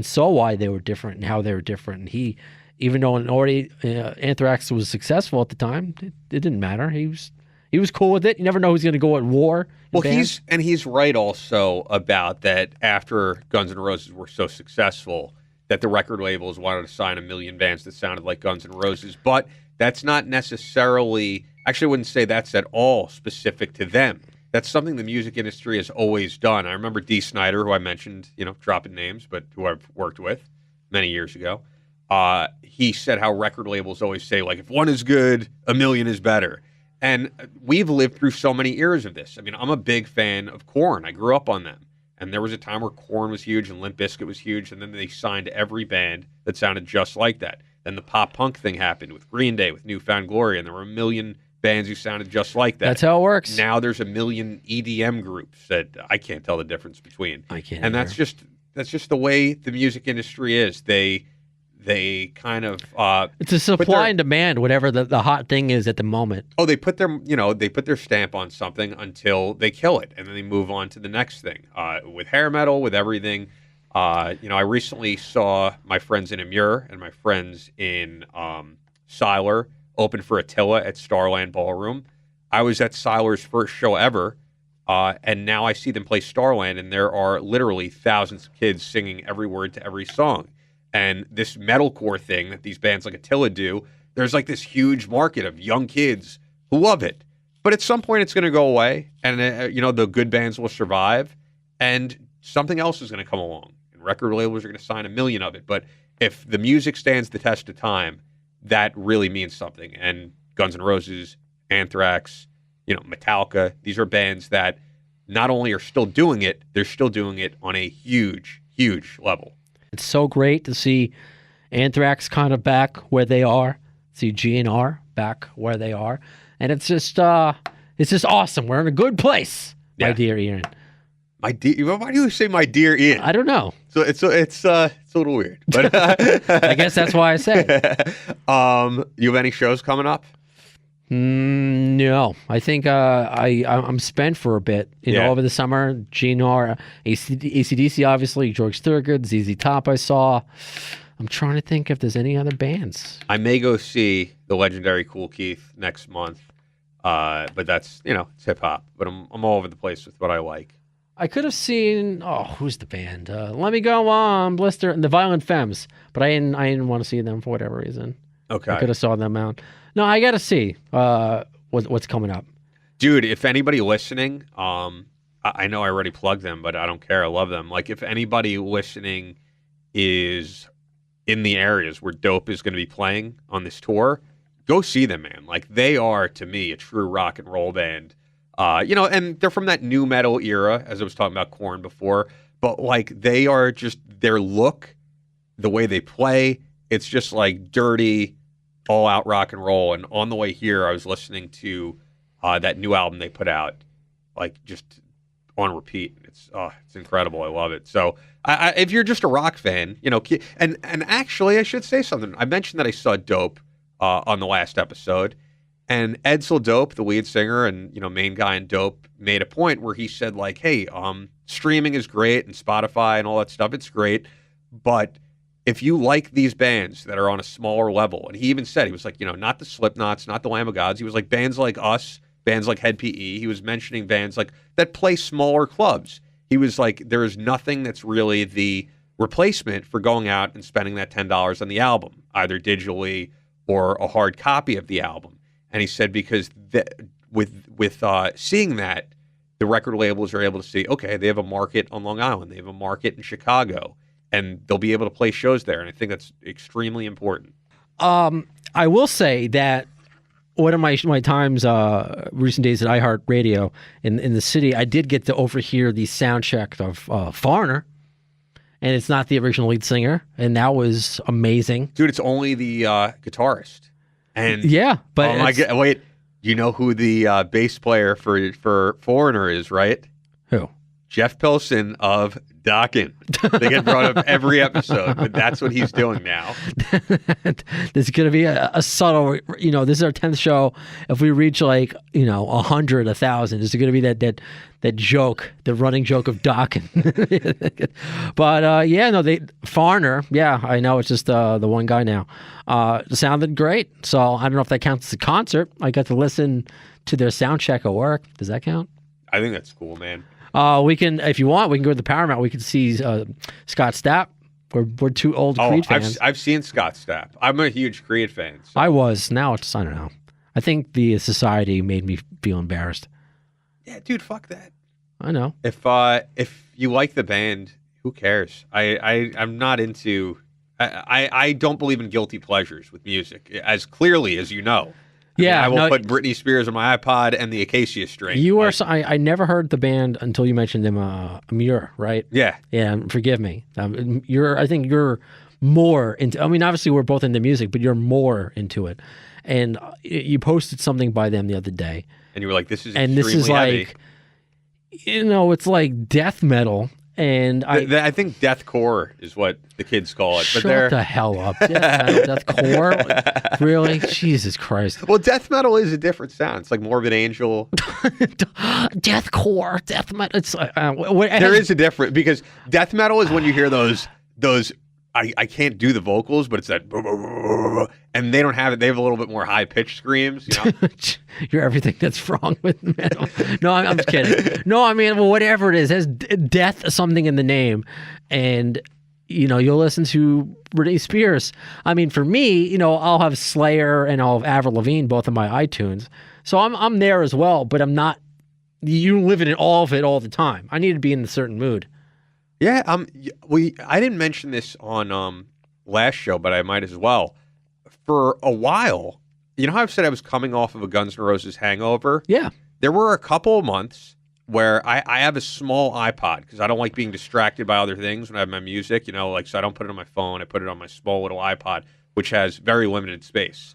saw why they were different and how they were different. And he, even though already Anthrax was successful at the time, it didn't matter. He was cool with it. You never know who's going to go at war. Well, he's right also about that after Guns N' Roses were so successful that the record labels wanted to sign 1 million bands that sounded like Guns N' Roses. But that's not necessarily, actually I wouldn't say that's at all specific to them. That's something the music industry has always done. I remember Dee Snider, who I mentioned, dropping names, but who I've worked with many years ago. He said how record labels always say, like, if one is good, 1 million is better. And we've lived through so many eras of this. I mean, I'm a big fan of Korn. I grew up on them. And there was a time where Korn was huge and Limp Bizkit was huge, and then they signed every band that sounded just like that. Then the pop-punk thing happened with Green Day, with Newfound Glory, and there were 1 million bands who sounded just like that. That's how it works. Now there's 1 million EDM groups that I can't tell the difference between. I can't And either. that's just the way the music industry is. They kind of it's a supply and demand, whatever the hot thing is at the moment. Oh, they put their stamp on something until they kill it, and then they move on to the next thing. With hair metal, with everything. I recently saw my friends in Amur and my friends in Siler open for Attila at Starland Ballroom. I was at Siler's first show ever, and now I see them play Starland, and there are literally thousands of kids singing every word to every song. And this metalcore thing that these bands like Attila do, there's like this huge market of young kids who love it. But at some point it's going to go away, and the good bands will survive, and something else is going to come along. And record labels are going to sign 1 million of it. But if the music stands the test of time, that really means something. And Guns N' Roses, Anthrax, Metallica, these are bands that not only are still doing it, they're still doing it on a huge, huge level. It's so great to see Anthrax kind of back where they are, see GNR back where they are. And it's just, It's just awesome. We're in a good place, my Yeah. dear Ian. My dear, why do you say my dear Ian? I don't know. So it's a little weird, but I guess that's why I say it. You have any shows coming up? No, I think I'm spent for a bit. Over the summer. GNR, AC/DC, obviously. George Thorogood, ZZ Top. I saw. I'm trying to think if there's any other bands. I may go see the legendary Cool Keith next month, but that's it's hip hop. But I'm all over the place with what I like. I could have seen. Oh, who's the band? Let Me Go On, Blister, and the Violent Femmes. But I didn't want to see them for whatever reason. Okay. I could have saw them out. No, I got to see what's coming up. Dude, if anybody listening, I know I already plugged them, but I don't care. I love them. Like, if anybody listening is in the areas where Dope is going to be playing on this tour, go see them, man. Like, they are, to me, a true rock and roll band. And they're from that new metal era, as I was talking about Korn before. But, like, they are just, their look, the way they play, it's just, like, dirty, all-out rock and roll. And on the way here, I was listening to that new album they put out, like, just on repeat. It's incredible. I love it. So, if you're just a rock fan, and actually, I should say something. I mentioned that I saw Dope on the last episode. And Edsel Dope, the lead singer and main guy in Dope, made a point where he said, like, hey, streaming is great and Spotify and all that stuff, it's great, but if you like these bands that are on a smaller level, and he even said, he was like, not the Slipknots, not the Lamb of Gods, he was like, bands like us, bands like Head PE, he was mentioning bands like that play smaller clubs. He was like, there is nothing that's really the replacement for going out and spending that $10 on the album, either digitally or a hard copy of the album. And he said because with seeing that, the record labels are able to see, okay, they have a market on Long Island, they have a market in Chicago, and they'll be able to play shows there. And I think that's extremely important. I will say that one of my times, recent days at iHeartRadio in the city, I did get to overhear the sound check of Foreigner. And it's not the original lead singer. And that was amazing. Dude, it's only the guitarist. And yeah, but wait, you know who the bass player for Foreigner is, right? Who? Jeff Pilson of Dokken. They get brought up every episode, but that's what he's doing now. There's going to be a subtle, this is our 10th show. If we reach 100, 1,000, there's going to be that joke, the running joke of Dokken. But Foreigner, yeah, I know it's just the one guy now. Sounded great. So I don't know if that counts as a concert. I got to listen to their sound check at work. Does that count? I think that's cool, man. We can, if you want, we can go to the Paramount. We can see Scott Stapp. We're two old Creed fans. I've seen Scott Stapp. I'm a huge Creed fan. So. I was. Now it's, I don't know. I think the society made me feel embarrassed. Yeah, dude, fuck that. I know. If you like the band, who cares? I'm not into. I don't believe in guilty pleasures with music, as clearly as you know. Yeah, I will put Britney Spears on my iPod and the Acacia String. You are. I never heard the band until you mentioned them. Amur, right? Yeah. Yeah. Forgive me. I think you're more into. I mean, obviously we're both into music, but you're more into it. And you posted something by them the other day, and you were like, "This is heavy. Like, it's like death metal." And I think deathcore is what the kids call it. But shut the hell up. Deathcore? Really? Jesus Christ. Well, death metal is a different sound. It's like Morbid Angel. Deathcore, death metal. It's there is a difference because death metal is when you hear those. I can't do the vocals, but it's that, and they don't have it. They have a little bit more high pitched screams. You're everything that's wrong with metal. No, I'm just kidding. No, I mean, whatever it is, has death something in the name, and you'll listen to Britney Spears. I mean, for me, I'll have Slayer and I'll have Avril Lavigne both in my iTunes, so I'm there as well. But I'm not. You live in all of it all the time. I need to be in a certain mood. Yeah, I didn't mention this on last show, but I might as well. For a while, how I've said I was coming off of a Guns N' Roses hangover? Yeah. There were a couple of months where I have a small iPod because I don't like being distracted by other things when I have my music, so I don't put it on my phone. I put it on my small little iPod, which has very limited space.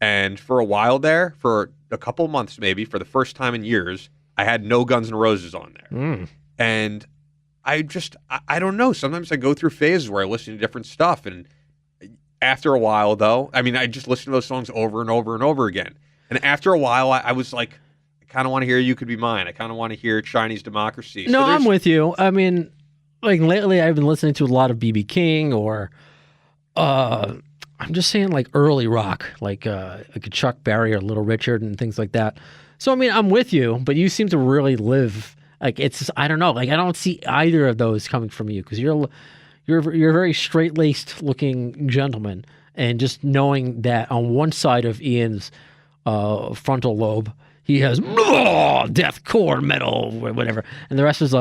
And for a while there, for a couple months maybe, for the first time in years, I had no Guns N' Roses on there. And I don't know. Sometimes I go through phases where I listen to different stuff. And after a while, though, I mean, I just listen to those songs over and over and over again. And after a while, I was like, I kind of want to hear You Could Be Mine. I kind of want to hear Chinese Democracy. No, I'm with you. I mean, like lately I've been listening to a lot of B.B. King or I'm just saying like early rock, like a Chuck Berry or Little Richard and things like that. So, I mean, I'm with you, but you seem to really live, like it's just, I don't know, like I don't see either of those coming from you because you're a very straight-laced looking gentleman. And just knowing that on one side of Ian's frontal lobe, he has deathcore metal, whatever, and the rest is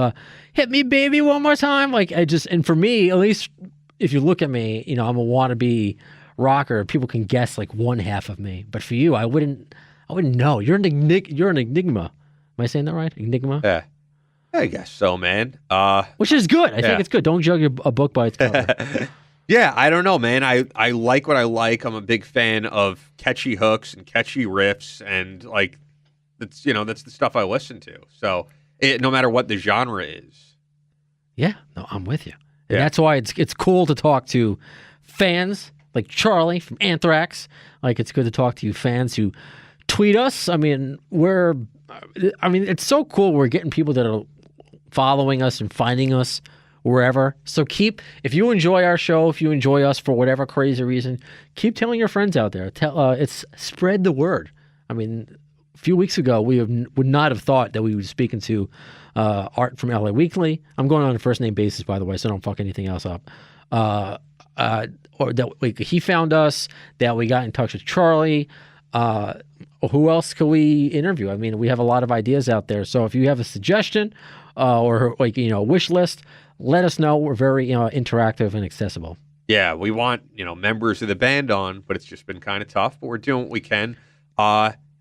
hit me baby one more time. Like and for me, at least if you look at me, you know, I'm a wannabe rocker. People can guess like one half of me, but for you, I wouldn't know. You're an enigma. Am I saying that right? Enigma? Yeah, I guess so, man. Which is good. I think it's good. Don't judge a book by its cover. Yeah, I don't know, man. I like what I like. I'm a big fan of catchy hooks and catchy riffs, and like that's the stuff I listen to. So no matter what the genre is. Yeah, no, I'm with you. And that's why it's cool to talk to fans like Charlie from Anthrax. Like it's good to talk to you fans who tweet us. I mean, it's so cool. We're getting people that are following us and finding us wherever. So if you enjoy our show, if you enjoy us for whatever crazy reason, keep telling your friends out there. Spread the word. I mean, a few weeks ago, we would not have thought that we would be speaking to Art from LA Weekly. I'm going on a first name basis, by the way, so don't fuck anything else up. Or that he found us, that we got in touch with Charlie. Who else could we interview? I mean, we have a lot of ideas out there. So if you have a suggestion or a wish list, let us know. We're very interactive and accessible. Yeah, we want members of the band on, but it's just been kind of tough. But we're doing what we can.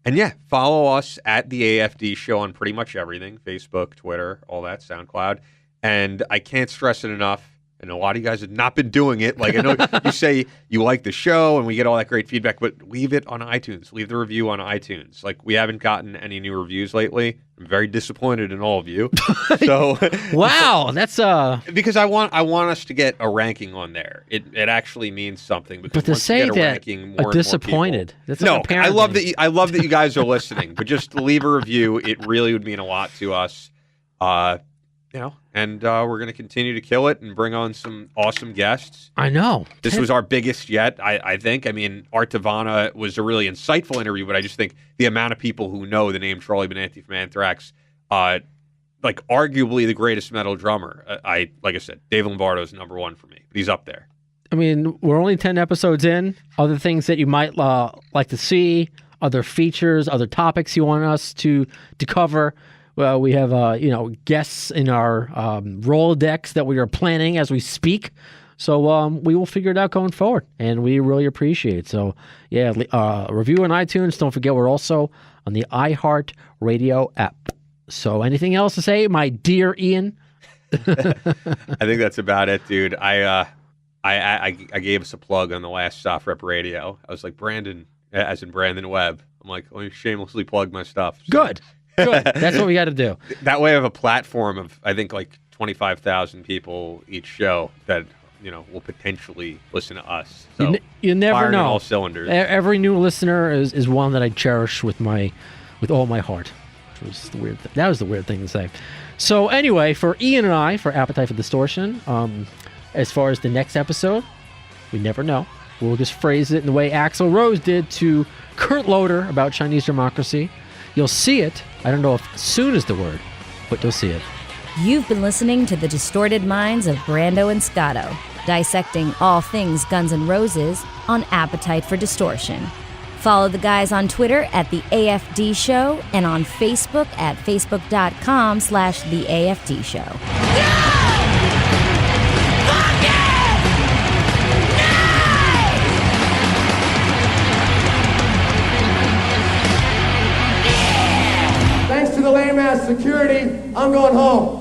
And yeah, follow us at the AFD Show on pretty much everything: Facebook, Twitter, all that, SoundCloud. And I can't stress it enough. And a lot of you guys have not been doing it. Like I know you say you like the show and we get all that great feedback, but leave it on iTunes. Leave the review on iTunes. Like we haven't gotten any new reviews lately. I'm very disappointed in all of you. So wow, that's because I want us to get a ranking on there. It actually means something. Because but to say that disappointed, that's no, like I love that you guys are listening. But just leave a review. It really would mean a lot to us. And we're going to continue to kill it and bring on some awesome guests. I know. This was our biggest yet, I think. I mean, Art Tavana was a really insightful interview, but I just think the amount of people who know the name Charlie Benante from Anthrax, like arguably the greatest metal drummer. Like I said, Dave Lombardo is number one for me. He's up there. I mean, we're only 10 episodes in. Other things that you might like to see, other features, other topics you want us to cover. Well, we have, guests in our Rolodex that we are planning as we speak. So we will figure it out going forward, and we really appreciate it. So, yeah, review on iTunes. Don't forget, we're also on the iHeart Radio app. So anything else to say, my dear Ian? I think that's about it, dude. I gave us a plug on the last Soft Rep Radio. I was like, Brandon, as in Brandon Webb. I'm like, let me shamelessly plug my stuff. So, good. That's what we got to do. That way I have a platform of, I think, like 25,000 people each show that, will potentially listen to us. So you never know. All cylinders. Every new listener is one that I cherish with all my heart. Which was the weird thing. That was the weird thing to say. So anyway, for Ian and I, for Appetite for Distortion, as far as the next episode, we never know. We'll just phrase it in the way Axl Rose did to Kurt Loder about Chinese democracy. You'll see it. I don't know if soon is the word, but you'll see it. You've been listening to the distorted minds of Brando and Scotto, dissecting all things Guns N' Roses on Appetite for Distortion. Follow the guys on Twitter at The AFD Show and on Facebook at facebook.com/The AFD Show. Thanks to the lame-ass security, I'm going home.